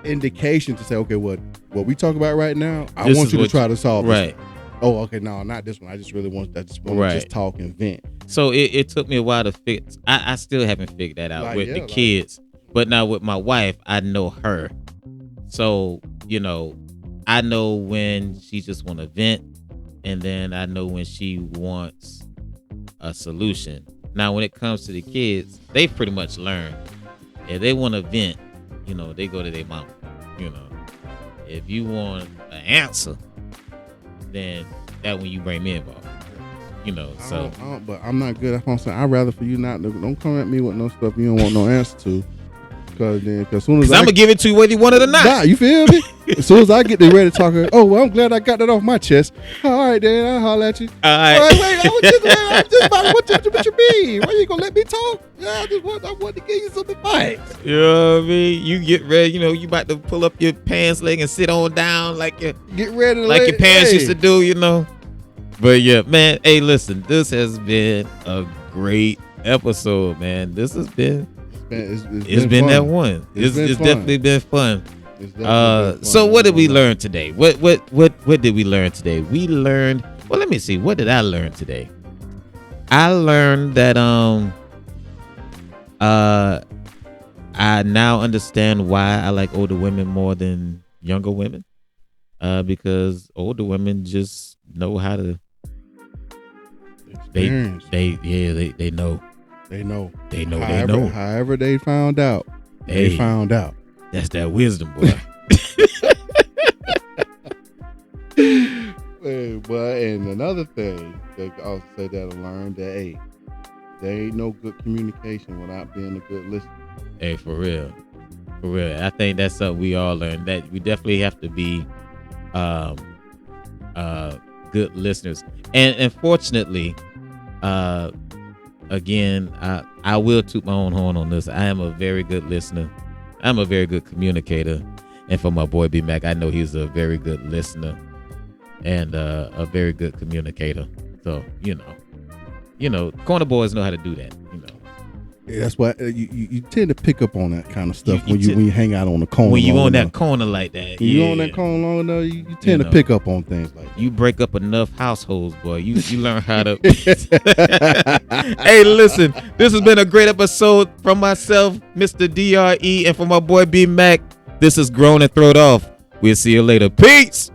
indication to say, okay, what we talk about right now, I want you to try to solve right. This one. Oh, okay, no, not this one. I just really want to just talk and vent. So it took me a while to fix. I still haven't figured that out with the kids. But now with my wife, I know her. So, I know when she just want to vent, and then I know when she wants a solution. Now, when it comes to the kids, they pretty much learn. If they want to vent, they go to their mama. If you want an answer, then that when you bring me involved. So. But I'm not good. That's what I'm saying. I'd rather for you not. Don't come at me with no stuff you don't want no answer to. Because soon as I'm gonna give it to you whether you want it or not. Nah, you feel me? As soon as I get ready to talk, well, I'm glad I got that off my chest. All right, then I'll holler at you. All right. Wait, I'm just about what you mean? Why you gonna let me talk? Yeah, I want to give you some advice. You know what I mean? You get ready. You about to pull up your pants leg and sit on down like your parents used to do. But yeah, man. Hey, listen, this has been a great episode, man. This has been. It's been that one. It's definitely been fun. So what did we learn today? What did we learn today? We learned. Well, let me see. What did I learn today? I learned that I now understand why I like older women more than younger women. Because older women just know how to. They know. They know. However they found out. They found out. That's that wisdom, boy. But and another thing that I also say that I learned that there ain't no good communication without being a good listener. Hey, for real. I think that's something we all learned, that we definitely have to be good listeners. And fortunately, again, I will toot my own horn on this. I am a very good listener. I'm a very good communicator. And for my boy B-Mac, I know he's a very good listener and a very good communicator. So, corner boys know how to do that, Yeah, that's why you tend to pick up on that kind of stuff when you hang out on the corner. When you on that corner like that. When you on that corner long enough, you tend to pick up on things like that. You break up enough households, boy. You learn how to. Hey, listen, this has been a great episode from myself, Mr. D.R.E, and from my boy B-Mac. This is Grown and Throwed Off. We'll see you later. Peace.